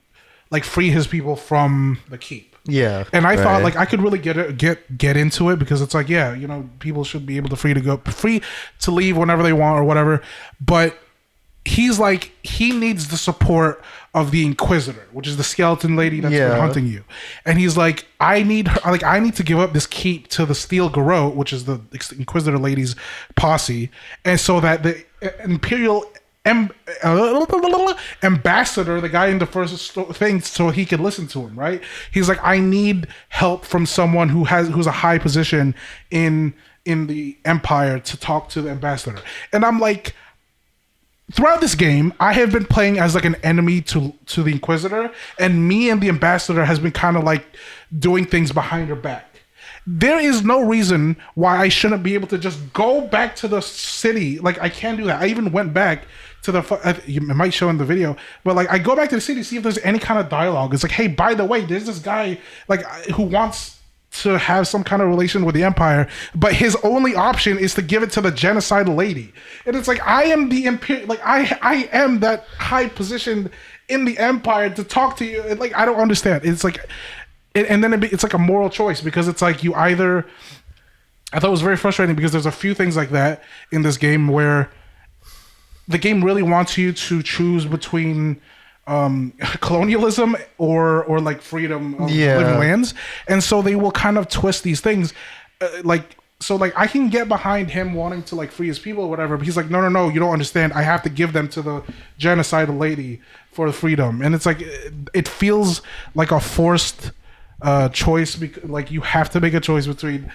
like free his people from the keep. Yeah. And I thought Right. like I could really get into it because it's like, yeah, you know, people should be able to free to leave whenever they want or whatever. But he's like, he needs the support of the Inquisitor, which is the skeleton lady that's been hunting you. And he's like, I need to give up this keep to the Steel Garrote, which is the Inquisitor lady's posse, and so that the Imperial ambassador, the guy in the first thing, so he could listen to him, right? He's like, I need help from someone who's a high position in the Empire to talk to the ambassador. And I'm like, throughout this game, I have been playing as like an enemy to the Inquisitor, and me and the ambassador has been kind of like doing things behind her back. There is no reason why I shouldn't be able to just go back to the city. Like, I can't do that. I even went back to it might show in the video, but like I go back to the city to see if there's any kind of dialogue. It's like, hey, by the way, there's this guy like who wants to have some kind of relation with the Empire, but his only option is to give it to the genocidal lady. And it's like, I am the like I am that high position in the Empire to talk to you. And like, I don't understand. It's like, and then it's like a moral choice because it's like you either. I thought it was very frustrating because there's a few things like that in this game where the game really wants you to choose between colonialism or like freedom of living lands, and so they will kind of twist these things like I can get behind him wanting to like free his people or whatever, but he's like, no, you don't understand, I have to give them to the genocidal lady for freedom. And it's like it feels like a forced choice because like you have to make a choice between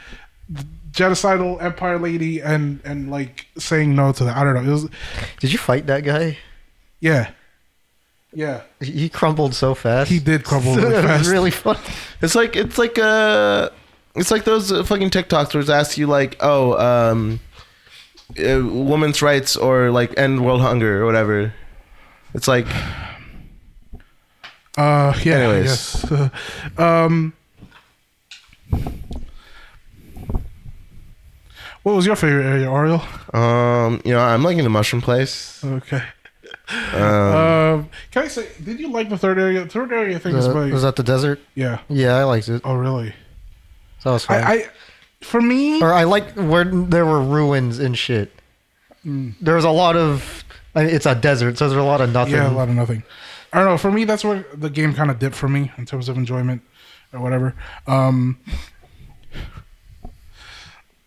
the genocidal Empire lady and like saying no to that. I don't know. Did you fight that guy? Yeah. He crumbled so fast. He did crumble really It was fast. really fun. It's like those fucking TikToks where it asks you like, women's rights or like end world hunger or whatever. It's like, Yeah. Anyways. Yes. What was your favorite area, Ariel? I'm liking the mushroom place. Okay. Can I say, did you like the third area? The third area, I think, is my... Was that the desert? Yeah. Yeah, I liked it. Oh, really? That was fun. For me... Or I like where there were ruins and shit. There was a lot of... it's a desert, so there's a lot of nothing. Yeah, a lot of nothing. I don't know. For me, that's where the game kind of dipped for me in terms of enjoyment or whatever.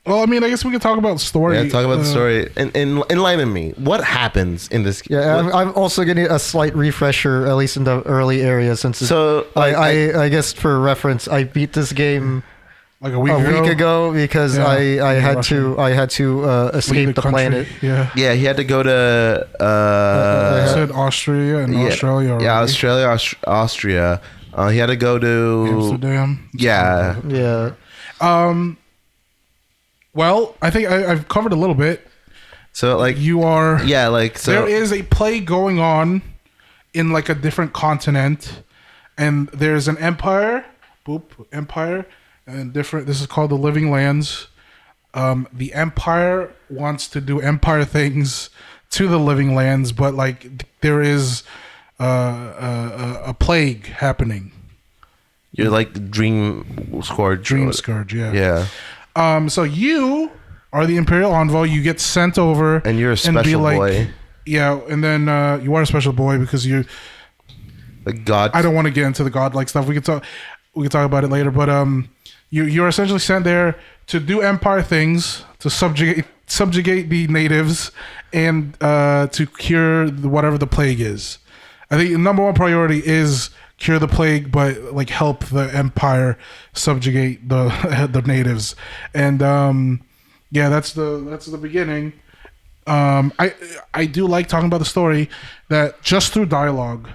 Well, I mean, I guess we could talk about story. Yeah, talk about the story. And enlighten me. What happens in this game? Yeah, I'm also getting a slight refresher, at least in the early area, since it's, So, like, I guess for reference, I beat this game like a week ago because Yeah, I had Russia. to escape the country. planet. Yeah. Yeah, he had to go to I said Austria and Australia. Already. Yeah, Australia, Austria. He had to go to Amsterdam. Yeah. Yeah. Well, I think I've covered a little bit. So like You are. yeah, like so There is a play going on in like a different continent, and there's an empire. Empire, and different. This is called the Living Lands. The empire wants to do empire things to the Living Lands, but like there is a plague happening. you're like the Dream Scourge. Dream Scourge, yeah. Yeah. So you are the Imperial Envoy. You get sent over, And you're a special boy. Yeah, and then you are a special boy because you. Like God. I don't want to get into the godlike stuff. We can talk about it later. But you're essentially sent there to do Empire things, to subjugate the natives, and to cure whatever the plague is. I think the number one priority is cure the plague, but like help the Empire subjugate the natives. And yeah, that's the beginning. I do like talking about the story that just through dialogue,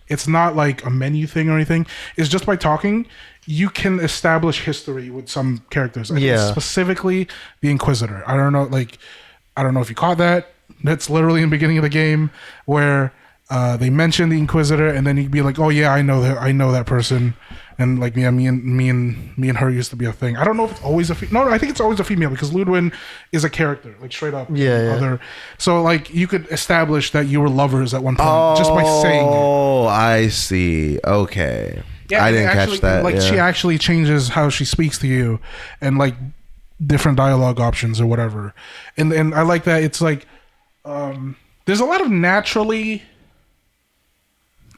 it's not like a menu thing or anything. It's just by talking, you can establish history with some characters. I think Yeah. specifically the Inquisitor. I don't know if you caught that. That's literally in the beginning of the game where they mention the Inquisitor, and then you'd be like, "Oh yeah, I know that person," and like yeah, me and her used to be a thing. I don't know if it's always no, I think it's always a female because Ludwig is a character, like straight up. Yeah. So like you could establish that you were lovers at one point just by saying it. Oh, I see. Okay. Yeah, I didn't actually, catch that. Like yeah. she actually changes how she speaks to you, and like different dialogue options or whatever. And I like that. It's like there's a lot of naturally.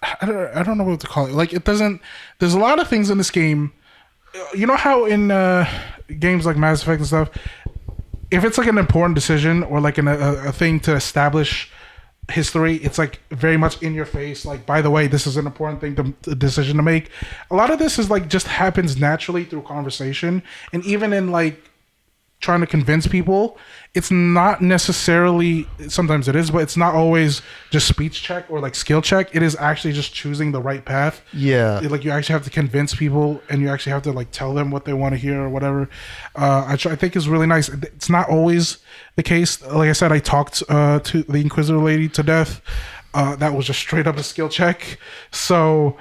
I don't know what to call it. Like it doesn't. There's a lot of things in this game. You know how in games like Mass Effect and stuff, if it's like an important decision or like a thing to establish history, it's like very much in your face. Like, by the way, this is an important thing a decision to make. A lot of this is like just happens naturally through conversation, and even in like trying to convince people, it's not necessarily, sometimes it is, but it's not always just speech check or like skill check. It is actually just choosing the right path. Yeah. Like you actually have to convince people, and you actually have to like tell them what they want to hear or whatever. I think is really nice. It's not always the case. Like I said, I talked to the Inquisitor lady to death. That was just straight up a skill check. So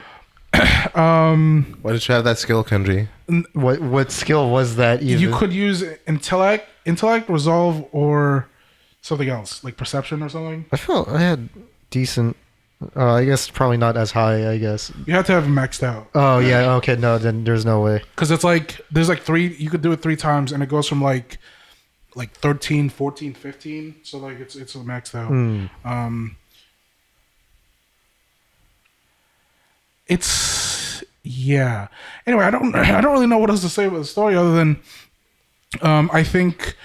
Why did you have that skill, Kendry? What skill was that even? you could use intellect, resolve, or something else like perception or something. I felt I had decent. I guess probably not as high. I guess. You have to have it maxed out Oh yeah. Okay. No. Then there's no way. because it's like there's like three. You could do it 3 times, and it goes from like 13, 14, 15. So like it's maxed out. It's yeah. Anyway, I don't really know what else to say about the story other than I think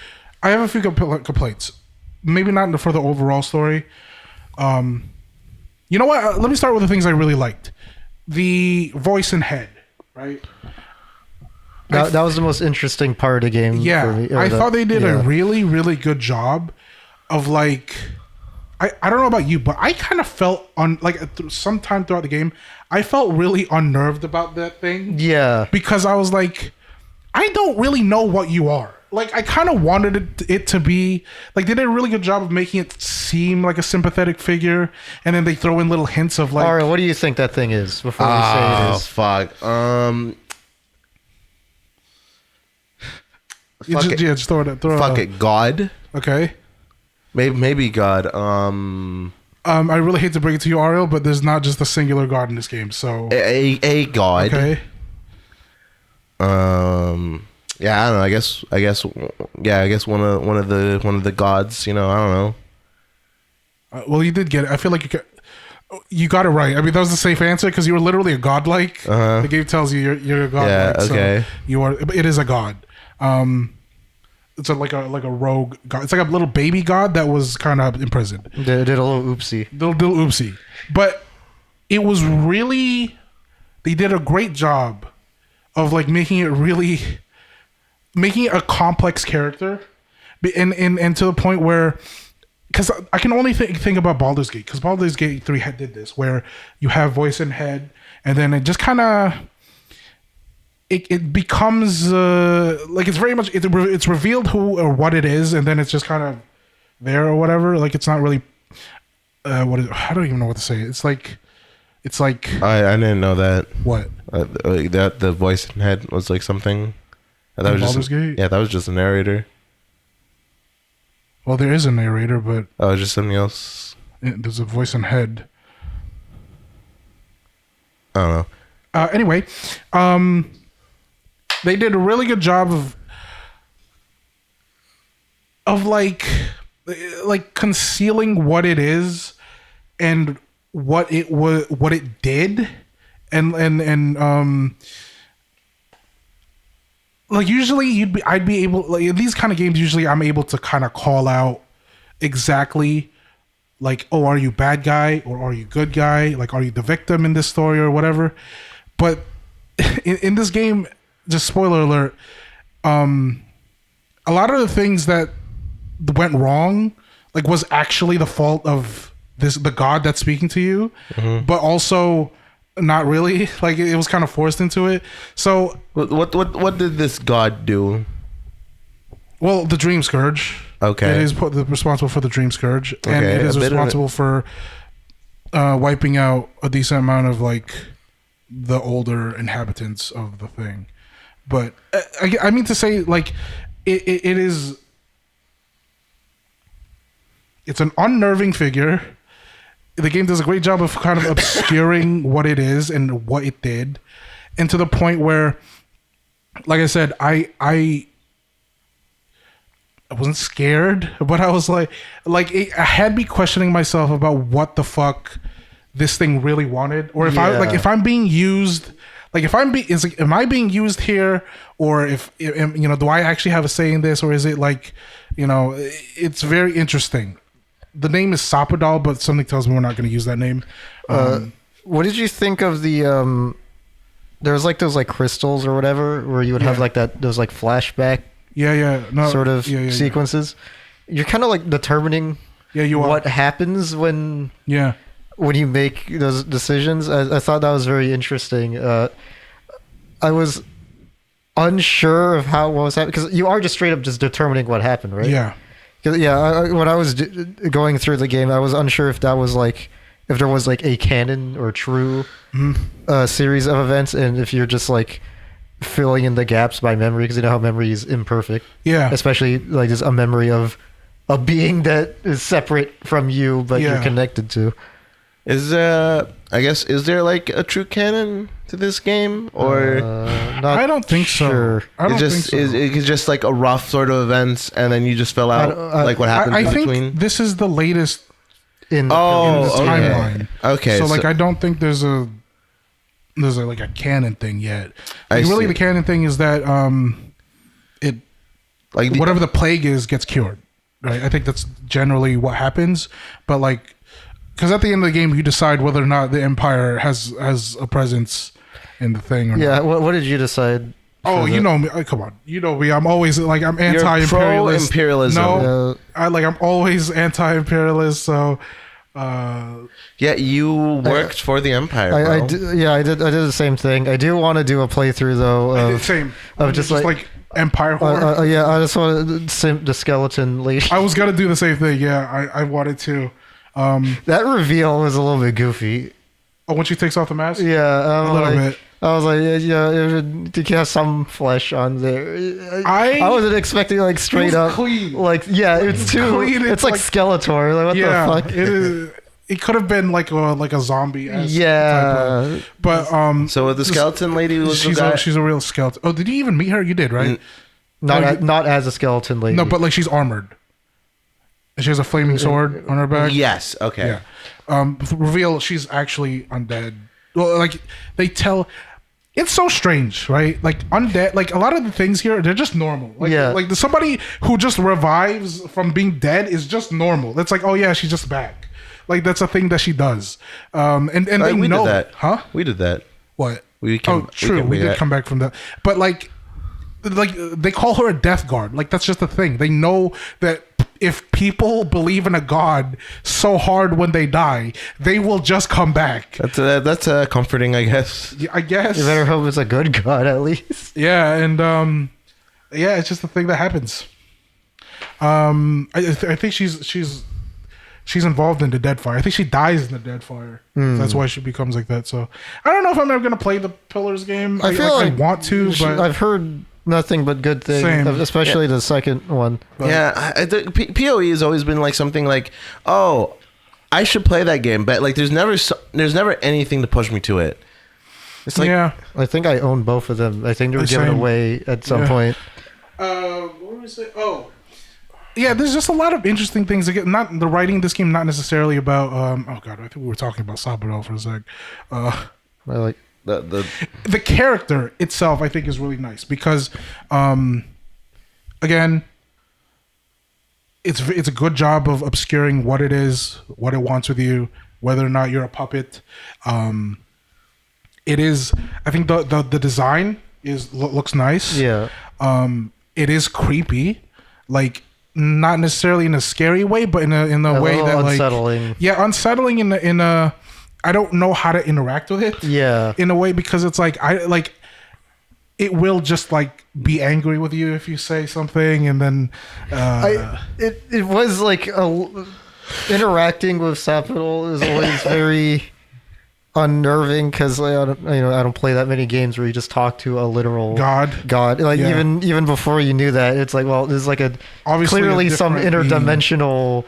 I have a few complaints. Maybe not for the overall story. You know what? Let me start with the things I really liked. The voice and head, right? That was the most interesting part of the game. Yeah, for me. I thought they did a yeah. really, really good job of like. I don't know about you, but I kind of felt sometime throughout the game, I felt really unnerved about that thing. Yeah. Because I was like, I don't really know what you are. Like, I kind of wanted it to be like they did a really good job of making it seem like a sympathetic figure, and then they throw in little hints of like. All right, what do you think that thing is before we say it Oh is? fuck. Just throw it. Fuck it. God. Okay. Maybe God. I really hate to bring it to you, Ariel, but there's not just a singular god in this game. So A God. okay. Yeah, I don't know. I guess. Yeah, I guess one of the gods. You know, I don't know. Well, you did get it. I feel like you got it right. I mean, that was the safe answer because you were literally a godlike. The game tells you you're a godlike. Yeah. Okay. So you are. It is a god. It's like a rogue god. It's like a little baby god that was kind of imprisoned. Did a little oopsie. Little oopsie. But it was really. They did a great job of like making it a complex character, and to the point where. Because I can only think about Baldur's Gate, because Baldur's Gate 3 did this, where you have voice and head, and then it just kind of it becomes like it's very much it's revealed who or what it is, and then it's just kind of there or whatever. Like it's not really I don't even know what to say. It's like I didn't know that. what That the voice and head was like something. That In was Baldur's Gate? Yeah, that was just a narrator. well, there is a narrator, but Oh, it's just something else. there's a voice and head. I don't know. Anyway, they did a really good job of like concealing what it is and what it was, what it did, and like usually I'd be able, like in these kind of games, usually I'm able to kind of call out exactly like, oh, are you bad guy or are you good guy? Like, are you the victim in this story or whatever? But in this game, just spoiler alert, a lot of the things that went wrong, like was actually the fault of the god that's speaking to you, but also not really. Like it was kind of forced into it. So what did this god do? Well, the Dream Scourge. Okay. It is responsible for the Dream Scourge, and Okay, it is a bit of it. responsible for wiping out a decent amount of like the older inhabitants of the thing. But I mean to say, like, it is. It's an unnerving figure. The game does a great job of kind of obscuring what it is and what it did, and to the point where, like I said, I wasn't scared, but I was like it had me questioning myself about what the fuck this thing really wanted, or if if I'm being used, like if am I being used here, or if you know, do I actually have a say in this, or is it like, you know, it's very interesting. The name is Sapadal, but something tells me we're not going to use that name. What did you think of the there was like those like crystals or whatever where you would have like those like flashback sort of sequences? You're kind of like determining what happens when you make those decisions. I thought that was very interesting. I was unsure of what was happening, because you are just straight up just determining what happened, right? Yeah. When I was going through the game, I was unsure if that was like, if there was like a canon or true series of events, and if you're just like filling in the gaps by memory, because you know how memory is imperfect. Yeah. Especially like just a memory of a being that is separate from you, but you're connected to. Is there like a true canon to this game, or I don't think so. I don't think so. It's just like a rough sort of events, and then you just fill out like what happens in between. I think this is the latest in the timeline. Okay, so like I don't think there's a like a canon thing yet. Like, really, the canon thing is that it like whatever the plague is gets cured. Right? I think that's generally what happens, but like. Because at the end of the game, you decide whether or not the Empire has a presence in the thing. Or not. What did you decide? Oh, you know me. Come on, you know me. I'm always like I'm anti-imperialist. You're pro-imperialism. No, I'm always anti-imperialist. So, you worked for the Empire. I did. I did the same thing. I do want to do a playthrough though. Same. Of just like Empire horror. I just want the skeleton lady. I was gonna do the same thing. Yeah, I wanted to. That reveal was a little bit goofy. Oh, when she takes off the mask? Yeah, a little bit. I was like, it have some flesh on there. I wasn't expecting like straight up clean. Like it's too clean. It's like Skeletor. Like what the fuck? It is. It could have been like a zombie. But so the skeleton lady was she's a real skeleton. Oh, did you even meet her? You did, right? Not as a skeleton lady. No, but like she's armored. She has a flaming sword on her back. Yes. Okay. Yeah. Reveal she's actually undead. Well, like they tell, it's so strange, right? Like undead. Like a lot of the things here, they're just normal. Like, like somebody who just revives from being dead is just normal. That's like, oh yeah, she's just back. Like that's a thing that she does. And they we know did that, huh? We did that. What? We did come back from that. But like they call her a death guard. Like that's just a thing. They know that if people believe in a god so hard when they die, they will just come back. That's comforting, I guess. Yeah, I guess. You better hope it's a good god at least. Yeah, and it's just a thing that happens. I think she's involved in the Deadfire. I think she dies in the Deadfire. That's why she becomes like that. So I don't know if I'm ever gonna play the Pillars game. I feel like I want to, but I've heard nothing but good things, especially the second one. But PoE has always been like something like, oh, I should play that game, but like there's never anything to push me to it. It's like I think I own both of them. I think they were given away at some point. What were we saying? Oh, yeah. There's just a lot of interesting things. Again, not the writing in this game, not necessarily about. Oh god, I think we were talking about Saburo for a sec. I like. The character itself, I think, is really nice because, again, it's a good job of obscuring what it is, what it wants with you, whether or not you're a puppet. It is. I think the design looks nice. Yeah. It is creepy. Like not necessarily in a scary way, but in a way that like unsettling. Yeah, unsettling in a I don't know how to interact with it. Yeah. In a way, because it's like it will just like be angry with you if you say something, and then it was like interacting with Sapital is always very unnerving because I don't play that many games where you just talk to a literal God. Like Yeah. even before you knew that, it's like, well, there's like Obviously clearly some different being. interdimensional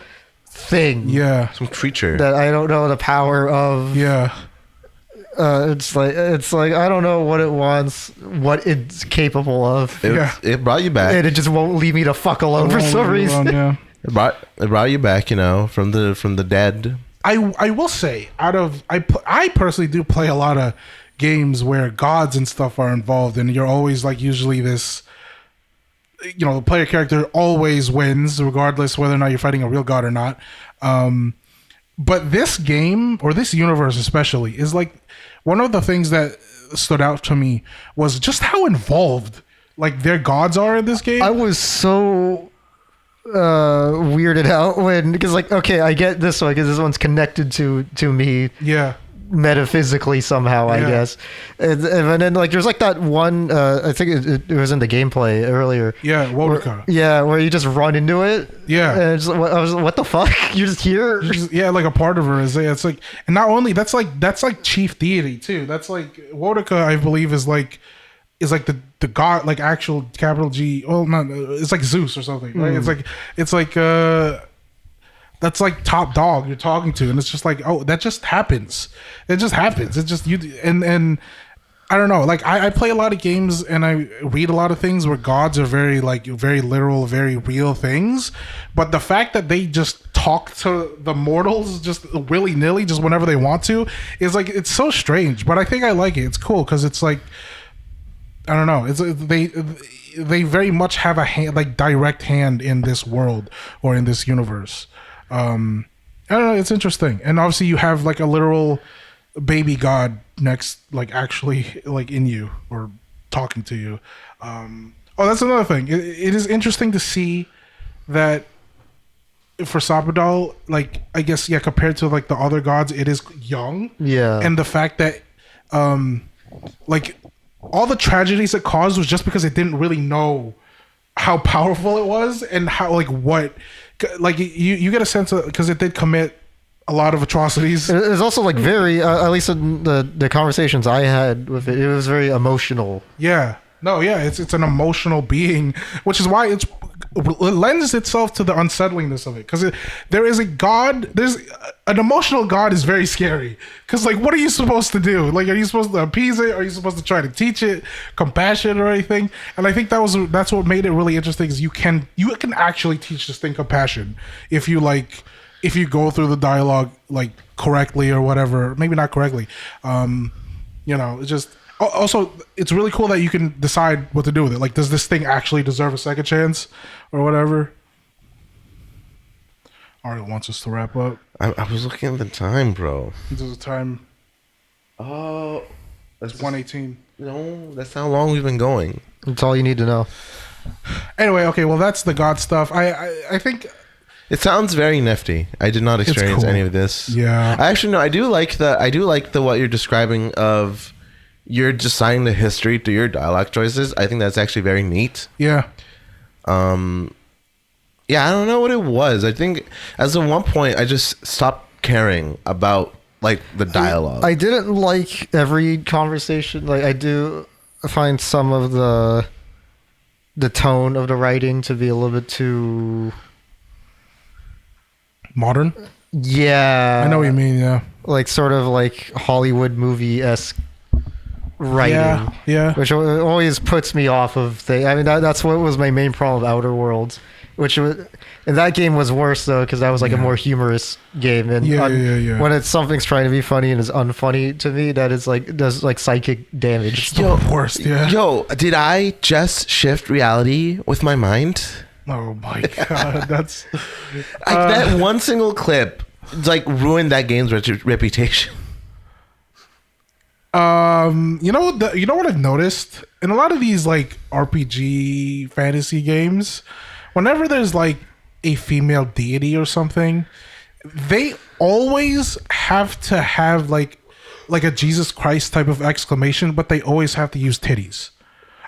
thing Yeah. Some creature. that I don't know the power of. Yeah. It's like I don't know what it wants, what it's capable of, It brought you back. and it just won't leave me the fuck alone for some reason. Yeah. It brought you back, from the dead. I will say, I personally do play a lot of games where gods and stuff are involved, and you're always like usually this, the player character always wins regardless whether or not you're fighting a real god or not. But this game, or this universe especially, is like one of the things that stood out to me was just how involved like their gods are in this game. I was so weirded out because like, okay, I get this one because this one's connected to me Yeah. metaphysically somehow, I Yeah. guess, and then like there's like that one I think it was in the gameplay earlier. Yeah, Wodaka. Where you just run into it. Yeah. And it's like, I was like, what the fuck? You're just here. Yeah, like a part of her is it's like, and not only that's like chief deity too. That's like Wodaka, I believe, is like the god, like actual capital G. Oh, not it's like Zeus or something. Right? It's like that's like top dog you're talking to, and it's just like, oh, that just happens. It just happens. It's just you and I don't know. Like I play a lot of games and I read a lot of things where gods are very literal, very real things. But the fact that they just talk to the mortals just willy nilly, just whenever they want to, is like, it's so strange. But I think I like it. It's cool because it's like, I don't know. It's they very much have a hand, like direct hand in this world or in this universe. I don't know. It's interesting, and obviously you have like a literal baby god next, like actually like in you or talking to you. That's another thing. It is interesting to see that for Sapadal, like I guess compared to like the other gods, it is young. Yeah. And the fact that like all the tragedies it caused was just because it didn't really know how powerful it was and how like you get a sense of, because it did commit a lot of atrocities. It was also like very at least in the conversations I had with it was very emotional. Yeah. No, yeah, it's an emotional being, which is why it lends itself to the unsettlingness of it. Because there is a god, there's an emotional god is very scary. Because like, what are you supposed to do? Like, are you supposed to appease it? Are you supposed to try to teach it compassion or anything? And I think that's what made it really interesting. Is you can actually teach this thing compassion if you go through the dialogue like correctly or whatever. Maybe not correctly. It's just. Also, it's really cool that you can decide what to do with it. Like, does this thing actually deserve a second chance or whatever? Ari wants us to wrap up. I was looking at the time, bro. This is the time. Oh, It's 1:18. No, that's how long we've been going. That's all you need to know. Anyway, okay, well, that's the God stuff. I think... It sounds very nifty. I did not experience cool. any of this. Yeah. Actually, no, I do like the what you're describing of... You're deciding the history through your dialogue choices. I think that's actually very neat. Yeah. I don't know what it was. I think as of one point, I just stopped caring about like the dialogue. I didn't like every conversation. Like I do find some of the tone of the writing to be a little bit too Modern? Yeah. I know what you mean, yeah. Like sort of like Hollywood movie-esque writing. Yeah. Which always puts me off of things. I mean, that's what was my main problem with Outer Worlds. Which was, and that game was worse though, because that was like a more humorous game. And when it's something's trying to be funny and is unfunny to me, that is like does like psychic damage. It's the worst, yeah. Yo, did I just shift reality with my mind? Oh my god, that's that one single clip like ruined that game's reputation. You know what I've noticed in a lot of these like RPG fantasy games, whenever there's like a female deity or something, they always have to have like a Jesus Christ type of exclamation, but they always have to use titties.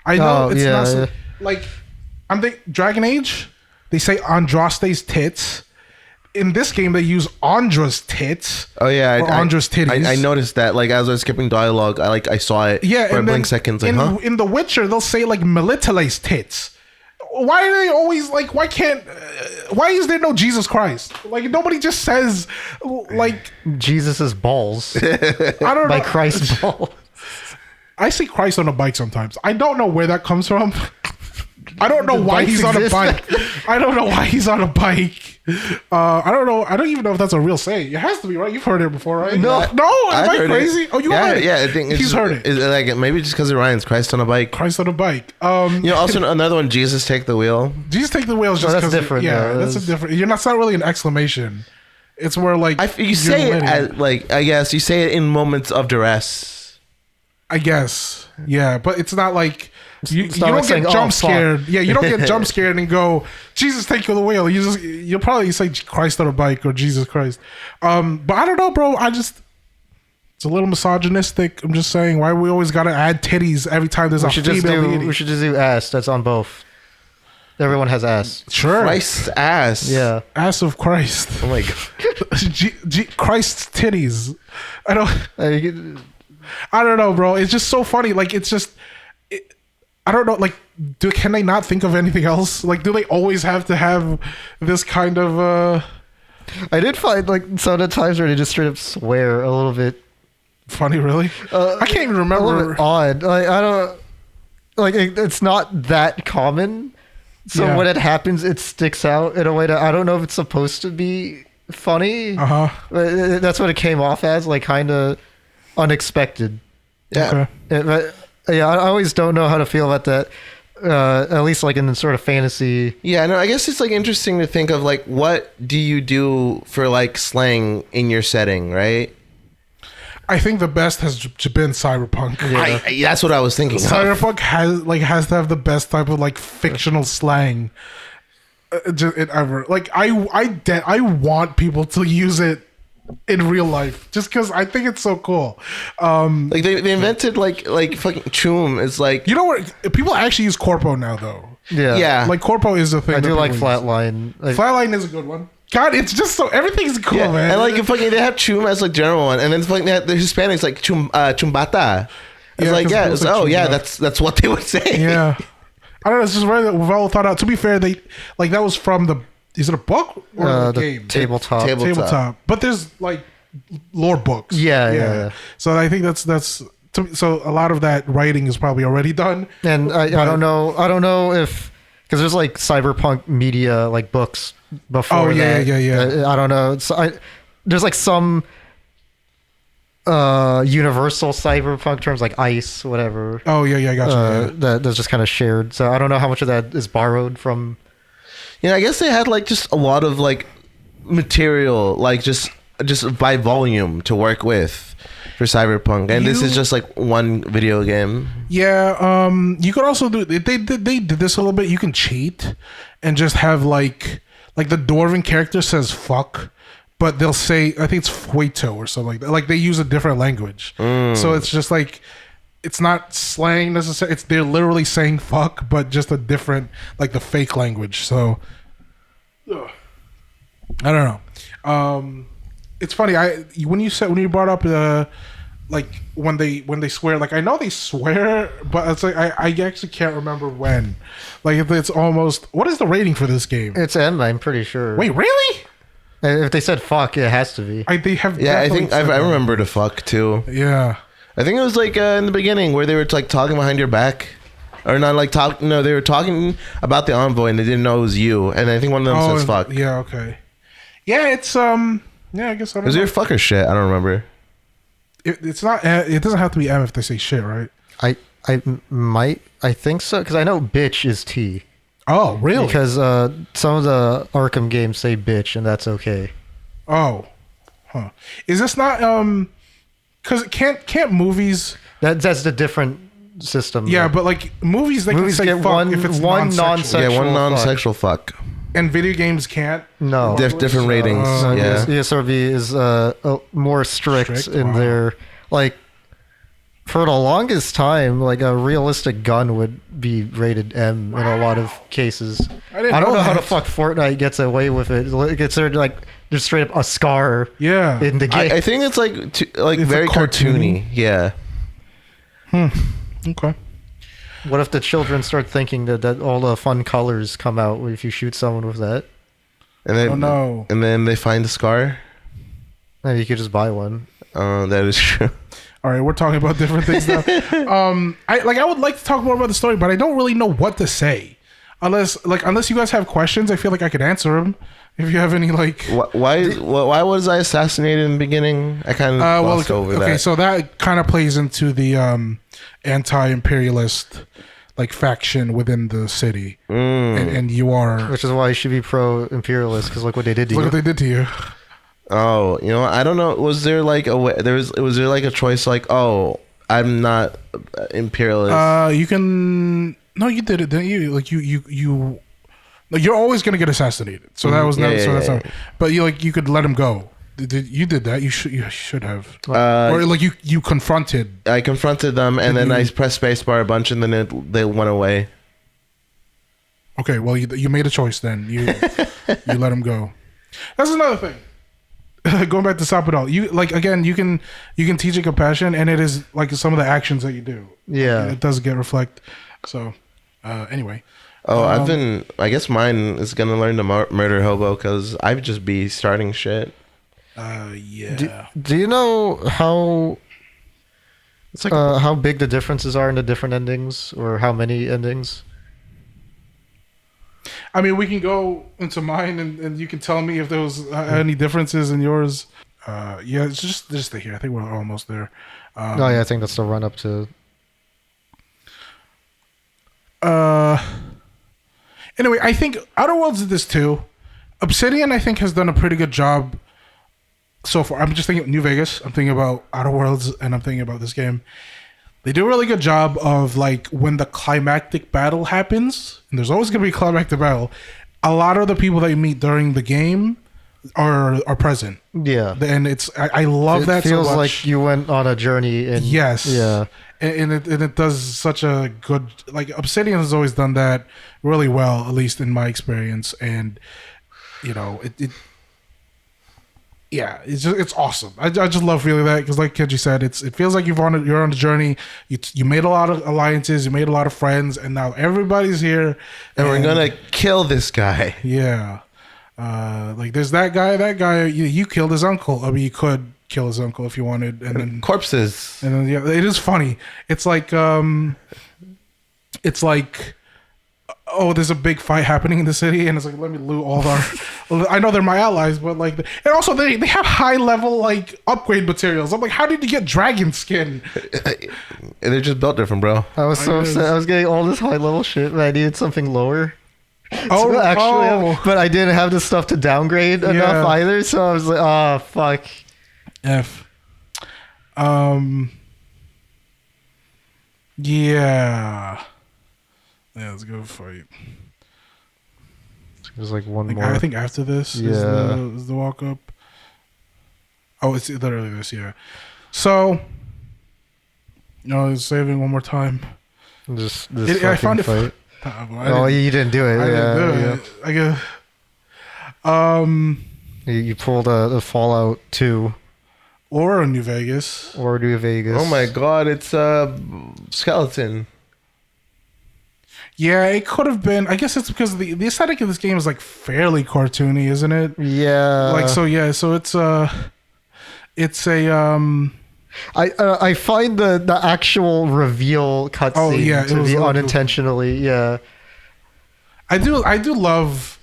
I know it's not so, like I'm thinking Dragon Age. They say Andraste's tits. In this game, they use Andra's tits. Oh yeah, Andra's titties. I noticed that. Like as I was skipping dialogue, I saw it. Yeah, for a blink seconds. Like, in The Witcher, they'll say like Melitele's tits. Why are they always like? Why is there no Jesus Christ? Like nobody just says like Jesus's balls. I don't know. By Christ's balls. I see Christ on a bike sometimes. I don't know where that comes from. I don't know why he's on a bike. I don't know why he's on a bike. I don't know. I don't even know if that's a real saying. It has to be, right? You've heard it before, right? No. Am I crazy? Oh, you heard it? Yeah, I think he's heard it. Is it like maybe just because it rhymes, Christ on a bike. Christ on a bike. Also another one, Jesus take the wheel. Jesus take the wheel is just that's because different. Yeah, that's a different. You're not. It's not really an exclamation. It's more like You say it as, like I guess you say it in moments of duress. I guess. Yeah, but it's not like. You don't like get saying, jump "Oh, scared. Yeah, you don't get jump scared and go, Jesus, take the wheel. You'll probably say Christ on a bike or Jesus Christ. But I don't know, bro. it's a little misogynistic. I'm just saying, why we always gotta add titties every time there's a female deity? We should just do ass. That's on both. Everyone has ass. Sure. Christ's ass. Yeah. Ass of Christ. Oh my god. Christ's titties. I don't know, bro. It's just so funny. Like it's just. I don't know, like, can they not think of anything else? Like, do they always have to have this kind of, I did find, like, some of the times where they just straight up swear a little bit. Funny, really? I can't even remember. A little bit odd. Like, I don't... Like, it's not that common. So when it happens, it sticks out in a way that I don't know if it's supposed to be funny. Uh-huh. But that's what it came off as, like, kind of unexpected. Yeah. Okay. Yeah, I always don't know how to feel about that. At least like in the sort of fantasy. Yeah, no, I guess it's like interesting to think of like what do you do for like slang in your setting, right? I think the best has been Cyberpunk. Yeah. That's what I was thinking. Cyberpunk has to have the best type of like fictional slang ever. Like I want people to use it in real life just because I think it's so cool. Like they invented like fucking choom. It's like, you know what, people actually use corpo now though. Yeah. Like corpo is a thing. I do like people use. Flatline. Flatline is a good one. God, it's just so everything's cool, yeah. man. And like fucking they have choom as like general one, and then fucking the Hispanics like chumbata. It's Yeah, like 'cause yeah, it's it's, like oh yeah, chumbata. that's what they would say. Yeah. I don't know, it's just very well thought out. To be fair, they like that was from the, is it a book or the game? Tabletop. Tabletop. But there's like lore books. Yeah. So I think that's so a lot of that writing is probably already done. And I don't know if, because there's like cyberpunk media like books before. Oh yeah. I don't know. There's like some universal cyberpunk terms like ice, whatever. Oh yeah, I got you. That's just kind of shared. So I don't know how much of that is borrowed from. Yeah, I guess they had like just a lot of like material, like just by volume to work with for Cyberpunk, and this is just like one video game. Yeah, you could also do. They did this a little bit. You can cheat and just have like the Dwarven character says fuck, but they'll say, I think it's fuito or something like that. Like they use a different language, so it's just like it's not slang necessarily. They're literally saying fuck, but just a different, like the fake language. So I don't know. It's funny. When you brought up like when they swear, like I know they swear, but it's like I actually can't remember when. Like it's almost, what is the rating for this game? It's M, I'm pretty sure. Wait, really? If they said fuck, it has to be. They have. Yeah, I think I said that. remember the fuck too. Yeah. I think it was like in the beginning where they were like talking behind your back, or not like talk. No, they were talking about the envoy and they didn't know it was you. And I think one of them says fuck. Yeah. Okay. Yeah, it's yeah, I guess I don't Was know. there fuck or shit? I don't remember. It's not. It doesn't have to be M if they say shit, right? I think so, because I know bitch is T. Oh, really? Because some of the Arkham games say bitch, and that's okay. Oh, huh? Is this not Because can't movies? That's the different system. Yeah, but like movies, they Movies can say get fuck one- if it's one non-sexual. non-sexual Yeah, one fuck. non-sexual fuck. And video games can't. No. Different ratings. No, Yeah. ESRB is more strict in Wow. their like. For the longest time, like a realistic gun would be rated M in a lot of cases. I didn't I don't know know how the that. fuck Fortnite gets away with it. It gets there like just straight up a scar Yeah. in the game. I think it's like It's very a cartoony. cartoony. Yeah. Okay. What if the children start thinking that all the fun colors come out if you shoot someone with that? And then, Oh, no. And then they find the scar. Maybe you could just buy one. That is true. All right, we're talking about different things now. I would like to talk more about the story, but I don't really know what to say. Unless you guys have questions, I feel like I could answer them. If you have any, like, Why was I assassinated in the beginning? I kind of glossed over that. Okay, so that kind of plays into the anti-imperialist like faction within the city, and you are. Which is why you should be pro-imperialist, because look what they did to Look you. what they did to you. Oh, I don't know. Was there like a way? Was there like a choice? Like, oh, I'm not imperialist. You can. No, you did it, didn't you? Like you. Like, you're always gonna get assassinated. So that was Yeah, never. yeah, So that's yeah. not. But you could let him go. You did that. You should have. Uh, Or like you confronted. I confronted them, and then I pressed spacebar a bunch, and then they went away. Okay, well you made a choice then. You let him go. That's another thing. Going back to Sapodal, you can teach it compassion, and it is like some of the actions that you do. Yeah. It does get reflect. So anyway. Oh, I guess mine is gonna learn to murder hobo because I'd just be starting shit. Yeah. Do you know how It's like how big the differences are in the different endings, or how many endings? I mean, we can go into mine, and you can tell me if there was any differences in yours. Yeah, it's just stay here. I think we're almost there. Oh yeah, I think that's the run up to. Anyway, I think Outer Worlds did this too. Obsidian, I think, has done a pretty good job so far. I'm just thinking New Vegas. I'm thinking about Outer Worlds, and I'm thinking about this game. They do a really good job of like when the climactic battle happens, and there's always going to be a climactic battle. A lot of the people that you meet during the game are present, Yeah. and I love that. It feels so much. like you went on a journey. And Yes. Yeah. And it does such a good, like, Obsidian has always done that really well, at least in my experience. And it's awesome. I just love feeling that, because like Kenji said, it feels like you're on a journey. You made a lot of alliances, you made a lot of friends, and now everybody's here, and we're gonna kill this guy. Yeah. Like there's that guy. You killed his uncle. I mean, you could kill his uncle if you wanted, and then Corpses. and then yeah, it is funny. It's like oh, there's a big fight happening in the city, and it's like, let me loot all our. I know they're my allies, but like, and also they have high level like upgrade materials. I'm like, how did you get dragon skin? They're just built different, bro. I was so upset. I was getting all this high level shit, but I needed something lower. But I didn't have the stuff to downgrade enough either, so I was like, oh fuck. F. Yeah. Yeah, let's go fight. There's like one more. I think after this is the walk up. Oh, it's literally this, yeah. So, saving one more time. Just this I found fucking it. fight. You didn't do it. I didn't do it. I guess. You pulled a Fallout 2 Or a New Vegas. or New Vegas. Oh my god, it's a skeleton. Yeah, it could have been. I guess it's because the aesthetic of this game is like fairly cartoony, isn't it? Yeah. So it's a. I find the actual reveal cutscene to be unintentionally. Yeah. I do love.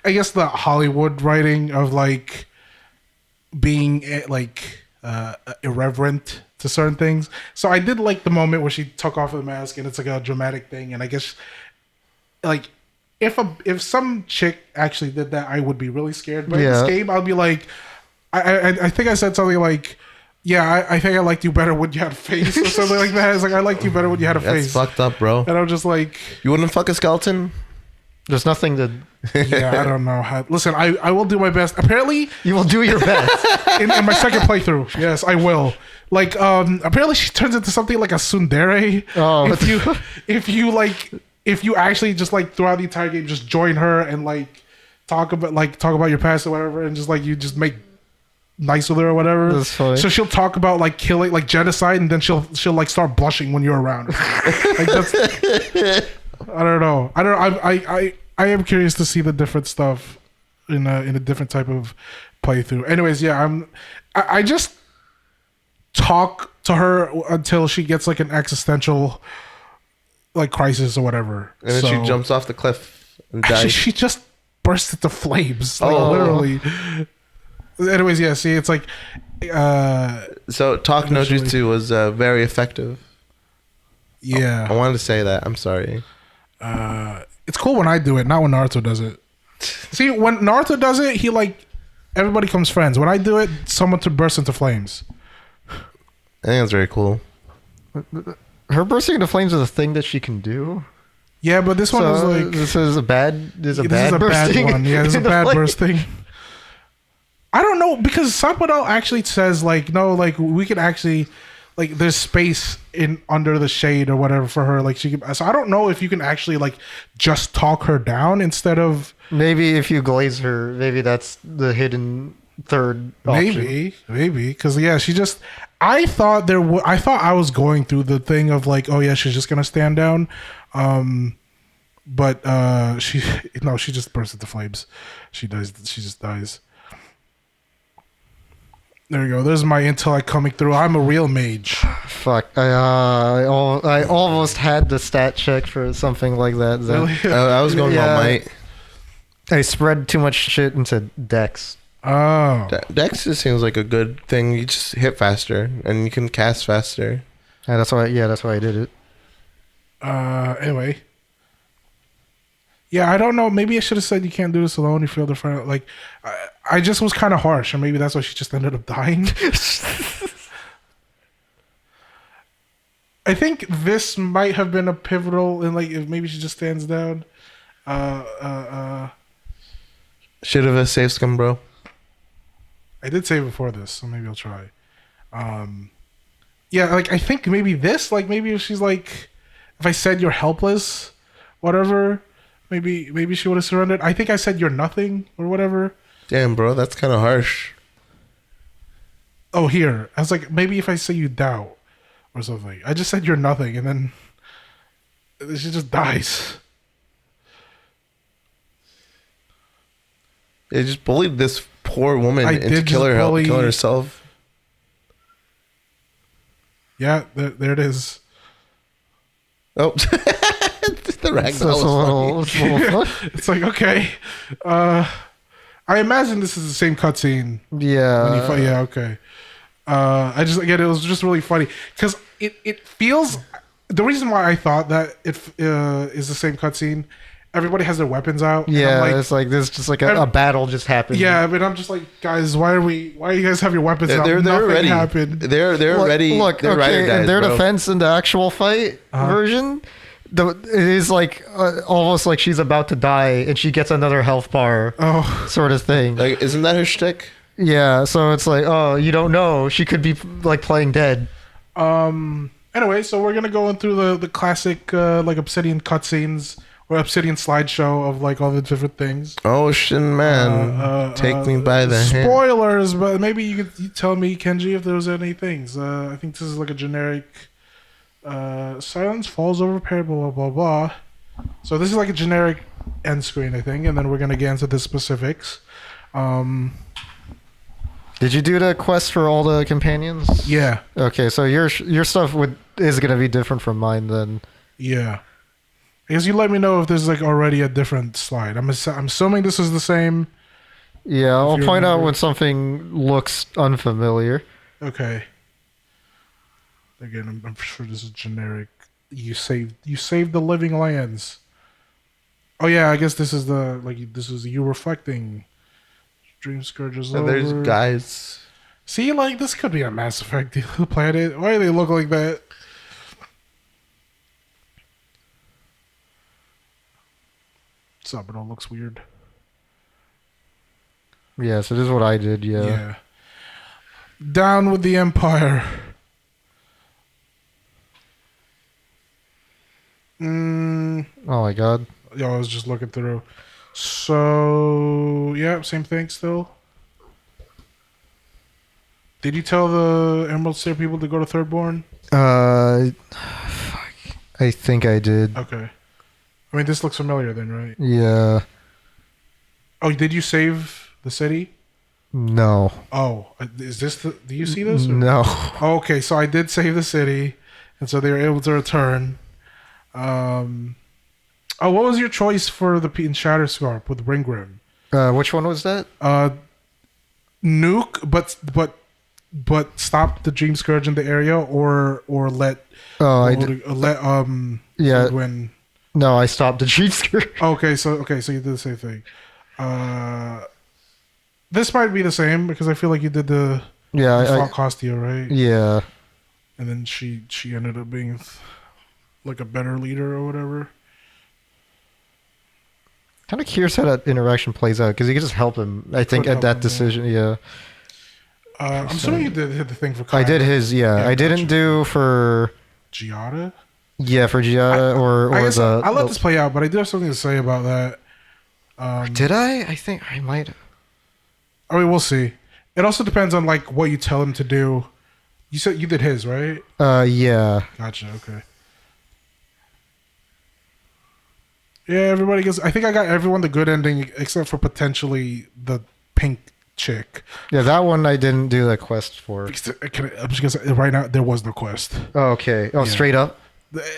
I guess the Hollywood writing of like being like irreverent to certain things. So I did like the moment where she took off the mask and it's like a dramatic thing. And I guess like if some chick actually did that, I would be really scared. But in this game, I'll be like, I think I said something like, yeah, I think I liked you better when you had a face or something like that. It's like, I liked you better when you had a face. That's fucked up, bro. And I'm just like, You wouldn't fuck a skeleton? There's nothing to. Yeah, I don't know how. Listen, I will do my best. Apparently, You will do your best. in my second playthrough, yes, I will. Like, apparently she turns into something like a tsundere. Oh, If you actually just like throughout the entire game just join her and like talk about your past or whatever, and just like you just make nice with her or whatever. That's funny. So she'll talk about like killing, like genocide, and then she'll like start blushing when you're around. Like that's, I don't know. I am curious to see the different stuff in a different type of playthrough. Anyways, yeah, I just talk to her until she gets like an existential like crisis or whatever, And then she jumps off the cliff and Actually, dies. she just burst into flames. Like, Oh. literally. Anyways, yeah, see, it's like... So talk no Eventually. jutsu was very effective. I yeah. wanted to say that. I'm sorry. It's cool when I do it, not when Naruto does it. See, when Naruto does it, he like... Everybody comes friends. When I do it, someone to burst into flames. I think that's very cool. Her bursting into flames is a thing that she can do. Yeah, but this one is like... this is a bad. This is a This is bad a bursting. bad one. Yeah, this is a into bad flames. bursting. I don't know, because Sapado actually says like, no, like we could actually, like there's space in under the shade or whatever for her. Like she can, so I don't know if you can actually like just talk her down instead of Maybe if you glaze her, maybe that's the hidden third option. maybe because yeah, she just. I thought I thought I was going through the thing of like, oh yeah, she's just gonna stand down, but she just bursts into flames. She dies. She just dies. There you go. There's my intellect coming through. I'm a real mage. Fuck. I almost had the stat check for something like that. Really? I was going Yeah. all might. I spread too much shit into Dex. Oh. Dex just seems like a good thing. You just hit faster and you can cast faster. And that's why I did it. Anyway. Yeah, I don't know. Maybe I should have said you can't do this alone. You feel the friend. Like, I just was kind of harsh, and maybe that's why she just ended up dying. I think this might have been a pivotal in like if maybe she just stands down. Should have saved Scum, bro. I did say before this, so maybe I'll try. Yeah, like I think maybe this, like maybe if she's like, if I said you're helpless, whatever, maybe she would have surrendered. I think I said you're nothing or whatever. Damn, bro, that's kind of harsh. Oh, here I was like maybe if I say you doubt or something. I just said you're nothing, and then she just dies. They just bullied this poor woman I into did killing just bully- herself. Yeah, there it is. Oh, the ragdoll So it's was a little fun. It's like okay. I imagine this is the ssame cutscene. When you Yeah. yeah, okay. I just again, it was just really funny because it feels. The reason why I thought that it is the same cutscene, everybody has their weapons out. and I'm Yeah, like, it's like there's just like a battle just happened. yeah, but I'm just like, guys, why do you guys have your weapons out? They're Nothing ready. happened. They're ready. Look, They're ride or okay, dies, in their bro. defense, in the actual fight version, it is like almost like she's about to die and she gets another health bar, Oh, sort of thing. Like, isn't that her shtick? Yeah, so it's like, oh, you don't know. She could be like playing dead. anyway, so we're gonna go in through the classic like Obsidian cutscenes or Obsidian slideshow of like all the different things. Ocean man, take me by the hand. Spoilers, but maybe you tell me, Kenji, if there was any things. I think this is like a generic. Silence falls over repair, blah blah blah blah. So this is like a generic end screen, I think, and then we're gonna get into the specifics. Did you do the quest for all the companions? Yeah, Okay, so your stuff is gonna be different from mine then. yeah. I guess you let me know if there's like already a different slide. I'm assuming this is the same. Yeah, I'll you point out remember. when something looks unfamiliar. Okay. Again, I'm sure this is generic. You saved the living lands. Oh yeah, I guess this is this is you reflecting. Dream Scourge is over. There's guys. See, like this could be a Mass Effect planet. Why do they look like that? Saburo looks weird. Yes, it is what I did. Yeah. Down with the Empire. Oh my god. Yeah, I was just looking through. So yeah, same thing still. Did you tell the Emerald Stair people to go to Thirdborn? Fuck. I think I did. Okay. I mean, this looks familiar then, right? Yeah. Oh, did you save the city? No. Oh, is this the... Do you see this? Or? No. Oh, okay, so I did save the city, and so they were able to return. Oh, what was your choice for the in Shatterscarp with Ringgrim? Which one was that? Nuke, but stop the Dream Scourge in the area, or let yeah. Win. No, I stopped the Dream Scourge. Okay, so you did the same thing. This might be the same because I feel like you did the fought Costia, right? Yeah. And then she ended up being like a better leader or whatever. Kind of curious how that interaction plays out because you can just help him. I think at that decision, yeah. I'm assuming you did the thing for Kyle. I did his, I didn't do for Giada. Yeah, for Giada I'll let this play out, but I do have something to say about that. Did I? I think I might. I mean, we'll see. It also depends on like what you tell him to do. You said you did his, right? Yeah. Gotcha. Okay. Yeah, everybody gets. I think I got everyone the good ending except for potentially the pink chick. Yeah, that one I didn't do the quest for. I'm just gonna say right now there was no quest. Oh, okay. Oh, yeah. Straight up.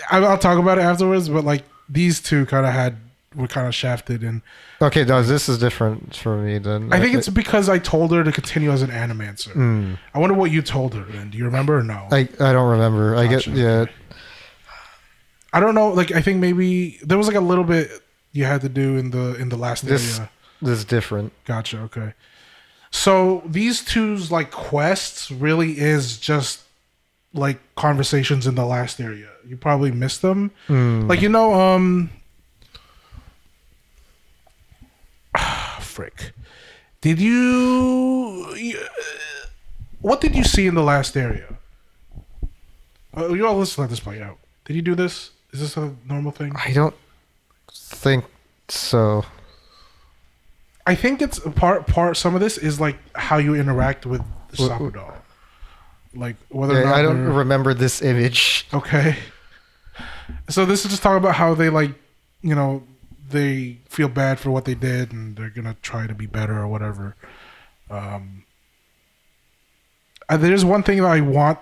I'll talk about it afterwards, but like these two were kind of shafted and. Okay, no, this is different for me then. I think it's because I told her to continue as an animancer. I wonder what you told her. Then do you remember or no? I don't remember. Gotcha. I don't know. Like I think maybe there was like a little bit you had to do in the last area. This is different. Gotcha. Okay. So these two's like quests really is just like conversations in the last area. You probably missed them. Like frick. Did you what did you see in the last area? Let's let this play out. Did you do this? Is this a normal thing? I don't think so. I think it's part. Some of this is like how you interact with Sapodal. Like whether or not I don't remember this image. Okay. So this is just talking about how they they feel bad for what they did and they're gonna try to be better or whatever. There's one thing that I want.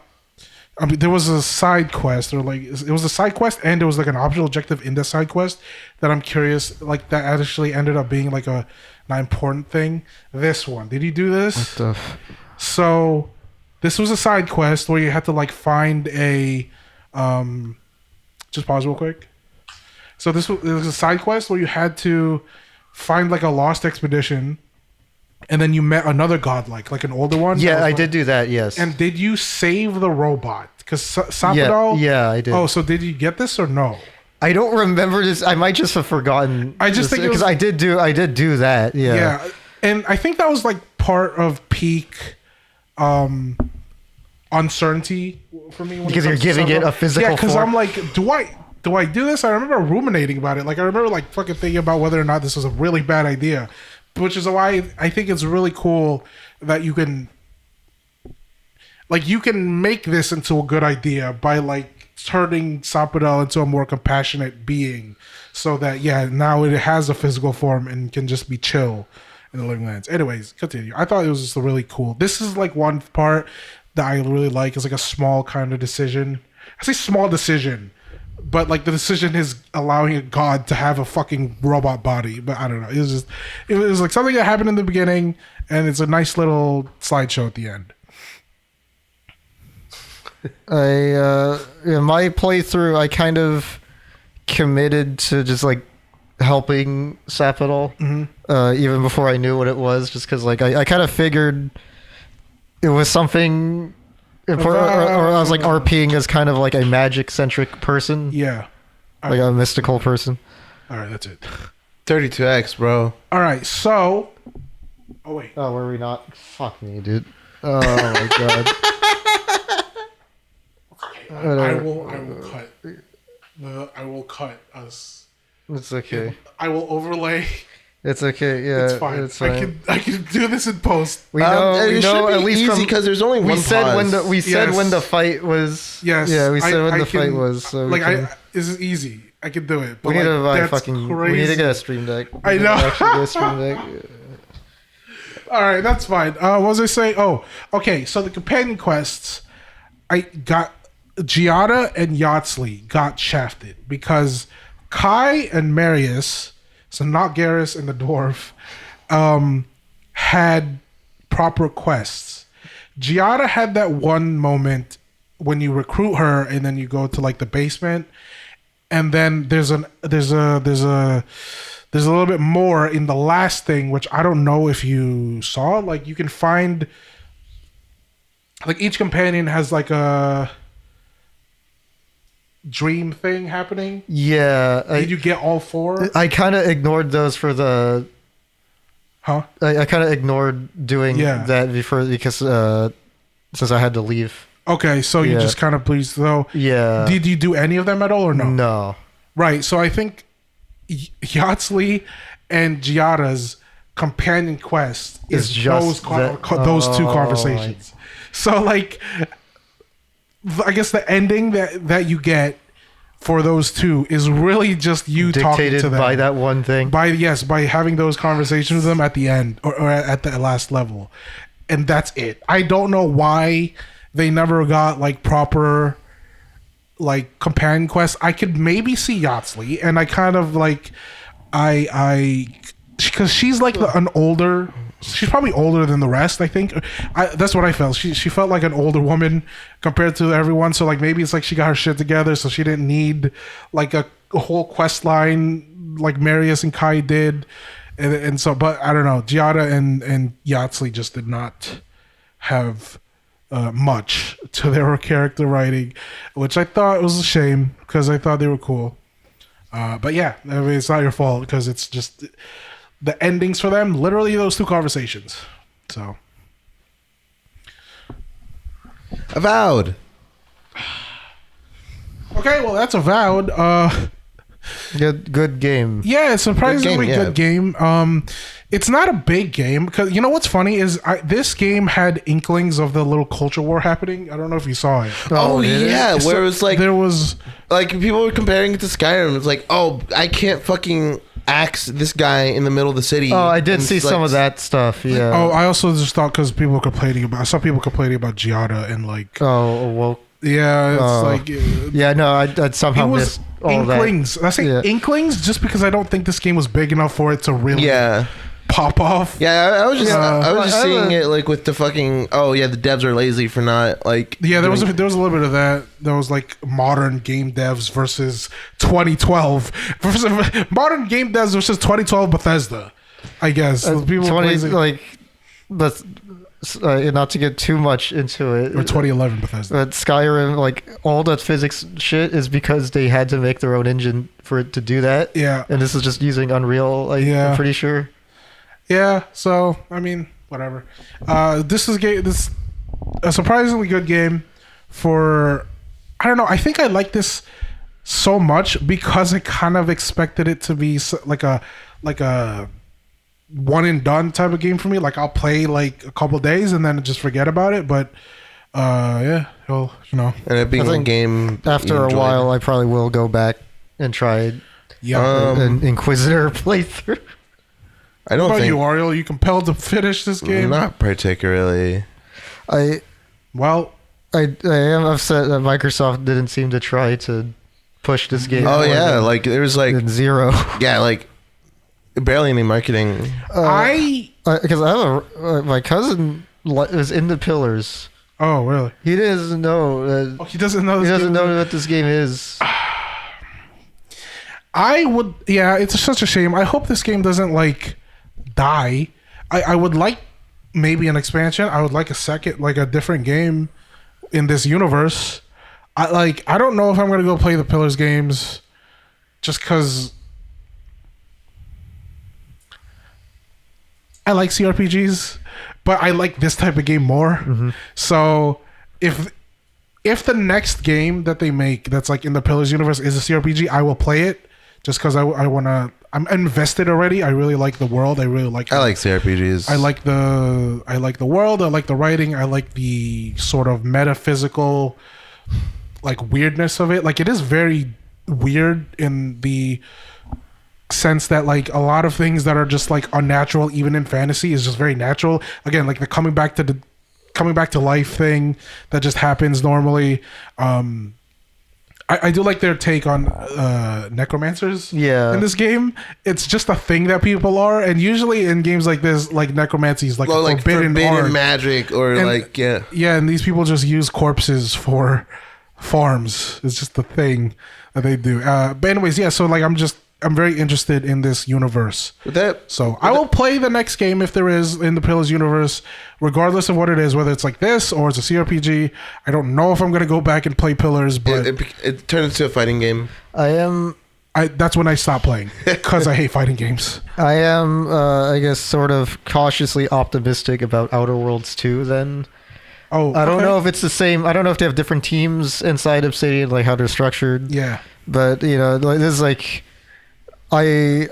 I mean, there was a side quest, or like it was a side quest, and there was like an optional objective in the side quest that I'm curious, like that actually ended up being like an important thing. This one, did you do this? So, this was a side quest where you had to like find a, just pause real quick. So it was a side quest where you had to find like a lost expedition. And then you met another godlike, like an older one. Yeah, I did do that, yes. And did you save the robot? Because Sapodal... Yeah, I did. Oh, so did you get this or no? I don't remember this. I might just have forgotten. I just think because I did do that. Yeah. Yeah, and I think that was like part of peak uncertainty for me. Because you're giving it a physical form. Yeah, because I'm like, do I do this? I remember ruminating about it. Like I remember like fucking thinking about whether or not this was a really bad idea. Which is why I think it's really cool that you can make this into a good idea by like turning Sapodal into a more compassionate being, so that now it has a physical form and can just be chill in the living lands. Anyways, continue. I thought it was just really cool. This is like one part that I really like. It's like a small kind of decision. I say small decision. But like the decision is allowing a god to have a fucking robot body. But I don't know. It was like something that happened in the beginning, and it's a nice little slideshow at the end. In my playthrough, I kind of committed to just like helping Sapodal, even before I knew what it was. Just because like I kind of figured it was something. Or I was like RPing as kind of like a magic centric person. Yeah. Like a mystical person. All right, that's it. 32X, bro. All right, so. Oh wait. Oh, were we not? Fuck me, dude. Oh my god. I will cut. I will cut us. It's okay. I will overlay. It's okay. Yeah, It's fine. It's fine. I can do this in post. We know. It We should know be at least easy from. because there's only We one said pause. when the we said Yes. when the fight was. Yes. Yeah, we said when I the fight can- was. So Like we, can, this is easy. I can do it. But we need to buy that's fucking. Crazy. We need to get a stream deck. I know. Actually get a stream deck. All right, that's fine. What was I saying? Oh, okay. So the companion quests, I got Giada and Yatsley got shafted because Kai and Marius, so not Garrus and the dwarf, had proper quests. Giada had that one moment when you recruit her and then you go to like the basement, and then there's a little bit more in the last thing, which I don't know if you saw. Like you can find, like each companion has like a dream thing happening. Yeah, Did you get all four? I kind of ignored those for the. Huh? I kind of ignored doing Yeah. that before because since I had to leave. Okay, so you Yeah. just kind of pleased though. Yeah. Did you do any of them at all or no? No. Right. So I think Yatsley and Giada's companion quest is It's just those two oh, conversations. So like, I guess the ending that you get for those two is really just you talking Dictated to them by that one thing. by having those conversations with them at the end or at the last level, and that's it. I don't know why they never got like proper like companion quests. I could maybe see Yatsley, and I kind of like because she's like an older. She's probably older than the rest. I think that's what I felt. She felt like an older woman compared to everyone. So like maybe it's like she got her shit together, so she didn't need like a whole quest line like Marius and Kai did, and so. But I don't know. Giada and Yatsley just did not have much to their character writing, which I thought was a shame because I thought they were cool. But yeah, I mean, it's not your fault because it's just the endings for them, literally those two conversations. So Avowed. okay, well that's Avowed. Good game. Yeah, it's surprisingly Good game, good game. It's not a big game because you know what's funny is this game had inklings of the little culture war happening. I don't know if you saw it. Oh, did it? yeah, where it was like there was people were comparing it to Skyrim. It's like, oh, I can't fucking axe this guy in the middle of the city. Oh, I did And see it's some like- of that stuff. Yeah. oh, I also just thought because people were complaining about. I saw people complaining about Giada and like Oh, well. yeah, it's Oh. like Yeah, no, I'd somehow it was missed all that. inklings. I say Yeah. inklings just because I don't think this game was big enough for it to really Yeah. pop off. Yeah, I was just I was just I seeing haven't- it like with the fucking the devs are lazy for not like Yeah, there was doing- a little bit of that. There was like modern game devs versus 2012 versus modern game devs versus 2012 Bethesda. I guess people 20 praising- like, but not to get too much into it. or 2011 Bethesda. But Skyrim, like all that physics shit, is because they had to make their own engine for it to do that. Yeah, And this is just using Unreal. Yeah. I'm pretty sure. yeah. So I mean, whatever. This is a surprisingly good game. For I don't know. I think I like this so much because I kind of expected it to be like a one and done type of game for me. Like I'll play like a couple days and then just forget about it. But yeah, well, you know, and it being I a think game After you a enjoyed. while, I probably will go back and try yeah. an Inquisitor playthrough. I don't What about think you, Ariel? You compelled to finish this game? not particularly. Well, I am upset that Microsoft didn't seem to try to push this game. Oh more yeah, than- like there was like than zero. yeah, like barely any marketing. Because I have my cousin was into Pillars. oh really? He doesn't know. Oh, he doesn't know. He This doesn't game? know what this game is. I would. Yeah, it's such a shame. I hope this game doesn't like die. I would like maybe an expansion. I would like a second, like a different game in this universe. I don't know if I'm gonna go play the Pillars games, just because I like CRPGs, but I like this type of game more. Mm-hmm. So if the next game that they make that's like in the Pillars universe is a CRPG, I will play it just because I want to. I'm invested already. I really like the world. I like CRPGs. I like the world. I like the writing. I like the sort of metaphysical like weirdness of it. Like it is very weird in the sense that like a lot of things that are just like unnatural even in fantasy is just very natural. Again, like the coming back to life thing that just happens normally. I do like their take on necromancers in this game. It's just a thing that people are, and usually in games like this, like necromancy is like forbidden magic or and these people just use corpses for farms. It's just the thing that they do. But anyways, so like I'm very interested in this universe. I will play the next game if there is in the Pillars universe, regardless of what it is, whether it's like this or it's a CRPG. I don't know if I'm going to go back and play Pillars, but it turns into a fighting game. That's when I stop playing because I hate fighting games. I am, I guess, sort of cautiously optimistic about Outer Worlds 2 then. Oh, I don't know if it's the same. I don't know if they have different teams inside Obsidian, like how they're structured. Yeah. But, this is like... I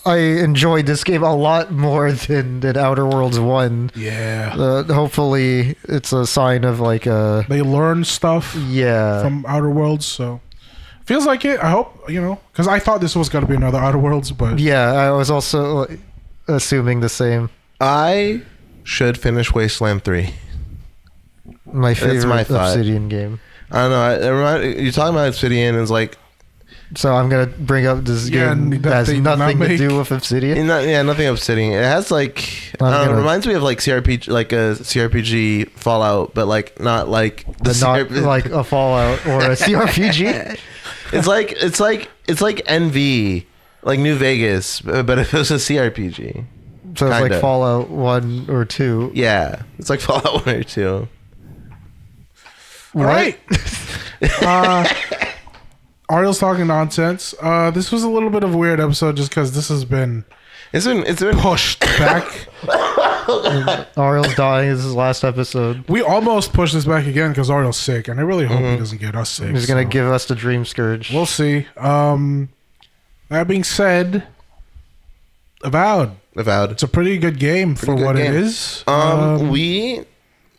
enjoyed this game a lot more than Outer Worlds 1. Yeah. Hopefully, it's a sign of like they learn stuff from Outer Worlds, so feels like it. I hope, because I thought this was going to be another Outer Worlds, but... Yeah, I was also assuming the same. I should finish Wasteland 3. My favorite Obsidian game. I don't know. You're talking about Obsidian, and it's like... So I'm gonna bring up this game that has nothing to do with Obsidian. Nothing Obsidian. It has like it reminds me of like CRPG, like a CRPG Fallout, but like not like not like a Fallout or a CRPG. It's like NV, like New Vegas, but if it was a CRPG. So it's like Fallout 1 or 2. Yeah, it's like Fallout 1 or 2. All right. Ariel's talking nonsense. This was a little bit of a weird episode just because this has been it's been pushed back. Ariel's dying. This is his last episode. We almost pushed this back again because Ariel's sick, and I really hope he doesn't get us sick. He's gonna give us the Dream Scourge. We'll see. That being said, Avowed. It's a pretty good game for what it is. We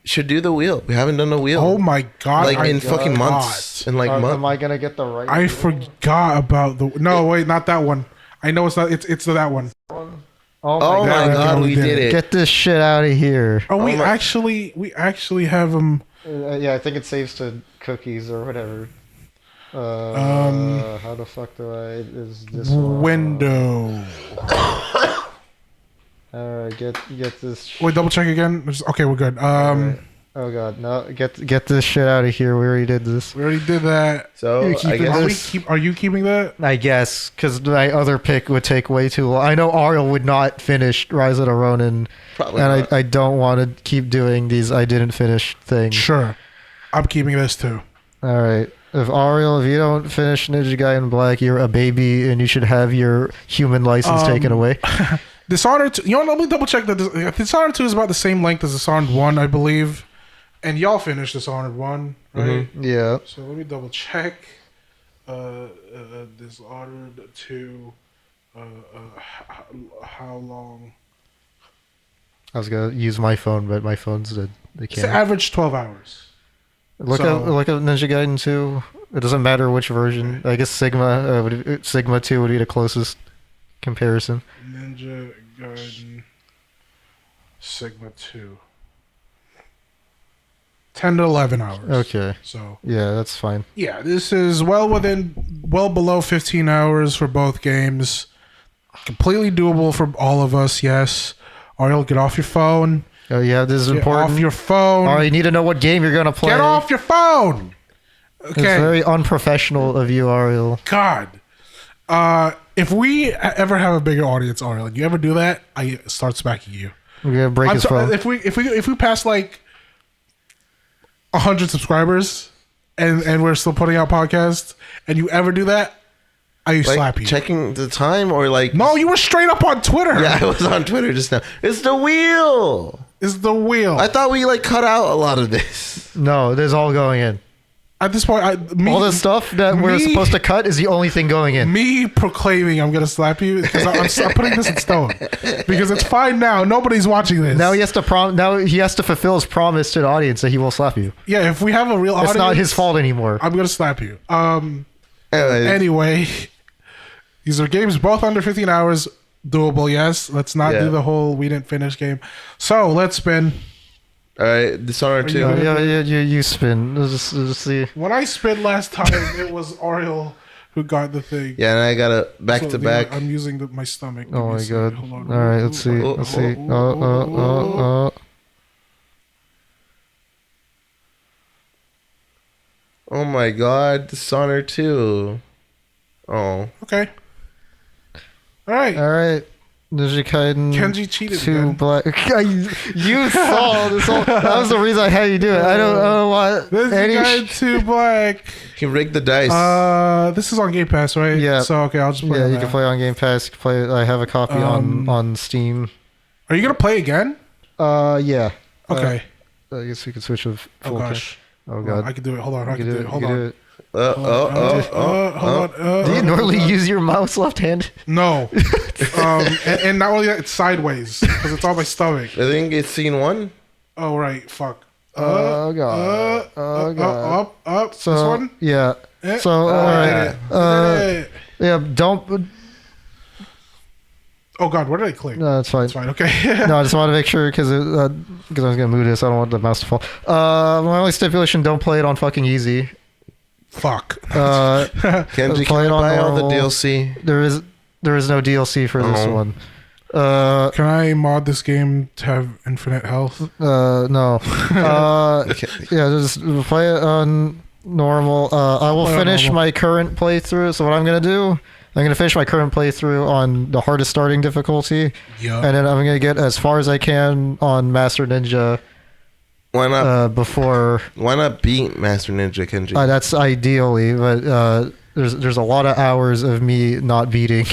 should do the wheel. We haven't done the wheel. Oh my god! Like in fucking months. In like months. Am I gonna get the right? I forgot about the. No, wait, not that one. I know it's not. It's that one. Oh my god, we did it! Get this shit out of here. We actually have them. Yeah, I think it saves to cookies or whatever. How the fuck is this window? Alright, get this. Wait, double check again. Okay, we're good. Right. Oh god, no! Get this shit out of here. We already did this. We already did that. So I guess are you keeping that? I guess because my other pick would take way too long. I know Ariel would not finish Rise of the Ronin, and I don't want to keep doing these I didn't finish things. Sure, I'm keeping this too. All right. If you don't finish Ninja Guy in Black, you're a baby and you should have your human license taken away. Dishonored 2, let me double check that Dishonored 2 is about the same length as Dishonored 1, I believe. And y'all finished Dishonored 1, right? Mm-hmm. Yeah. So let me double check. Dishonored 2, how long? I was going to use my phone, but my phone's dead. They can't. It's average 12 hours. Look at Ninja Gaiden 2. It doesn't matter which version. I guess Sigma 2 would be the closest comparison. Ninja Gaiden Sigma 2. 10 to 11 hours. Okay. So yeah, that's fine. Yeah, this is well below 15 hours for both games. Completely doable for all of us, yes. Ariel, get off your phone. Oh yeah, this is important. Get off your phone. Oh, you need to know what game you're gonna play. Get off your phone. Okay. It's very unprofessional of you, Ariel. God. If we ever have a bigger audience, Ariel, and you ever do that, I start smacking you. We're gonna break his phone. If we pass like 100 subscribers and we're still putting out podcasts, and you ever do that, I like slap you. checking the time or like? No, you were straight up on Twitter. Yeah, I was on Twitter just now. It's the wheel. It's the wheel. I thought we like cut out a lot of this. No, this is all going in. At this point, All the stuff that we're supposed to cut is the only thing going in. Me proclaiming I'm gonna slap you because I'm putting this in stone because it's fine now. Nobody's watching this. Now he has to now he has to fulfill his promise to the audience that he will slap you. Yeah, if we have a real audience, It's not his fault anymore. I'm gonna slap you. Anyways, Anyway, these are games both under 15 hours. Doable, yes. Let's not do the whole we didn't finish game. So let's spin. all right, Dishonored 2. You spin. Let's just see. When I spin last time, it was Ariel who got the thing. Yeah, and I got a back So to back. I'm using my stomach. Oh my god. Hold on. All right, let's see. Let's see. Oh my god, Dishonored 2. Oh. Okay. All right. All right. Ninja Gaiden Kenji cheated 2 again. Black. You saw this whole. That was the reason I had you do it. I don't know why. This guy too black. He rigged the dice. This is on Game Pass, right? Yeah. So okay, I'll just play. Yeah, on you that. can play on Game Pass. You can play. I have a copy on Steam. Are you gonna play again? Yeah. Okay. I guess we can switch with Oh full. gosh. Oh Hold god. on, I can do it. Hold on. I You can do it. Hold you can on. do it. Hold on. Do you normally use your mouse left-handed? No. And not only that, it's sideways because it's on my stomach. I think it's scene 1. Oh right. Fuck. Oh god. Oh god. Up. So This one. yeah. Eh. So all right. Eh. Yeah. Don't. Oh god, where did I click? No, it's fine. It's fine. Okay. No, I just want to make sure because I was gonna move this. I don't want the mouse to fall. My only stipulation: don't play it on fucking easy. Fuck. Kenji, Play can I it on buy all the normal. DLC? There is no DLC for this Oh. one. Can I mod this game to have infinite health? No. Yeah, just play it on normal. I will Play on finish normal. my current playthrough. So what I'm gonna do? I'm gonna finish my current playthrough on the hardest starting difficulty, Yeah. and then I'm gonna get as far as I can on Master Ninja Why not? before. Why not beat Master Ninja, Kenji? That's ideally, but there's a lot of hours of me not beating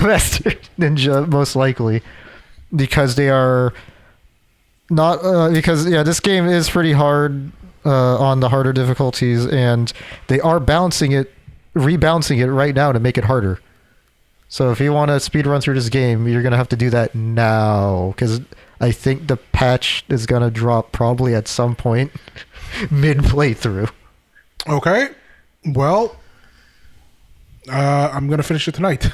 Master Ninja, most likely, because they are not because this game is pretty hard on the harder difficulties, and they are rebalancing it right now to make it harder. So if you want to speed run through this game, you're gonna have to do that now, because I think the patch is gonna drop probably at some point mid playthrough. Okay. Well, I'm gonna finish it tonight.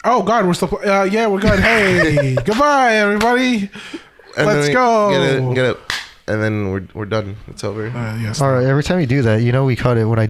Oh God, we're still. Yeah, we're good. Hey, goodbye, everybody. And Let's then go. Get it, and then we're done. It's over. Yes. All right, every time you do that, we cut it when I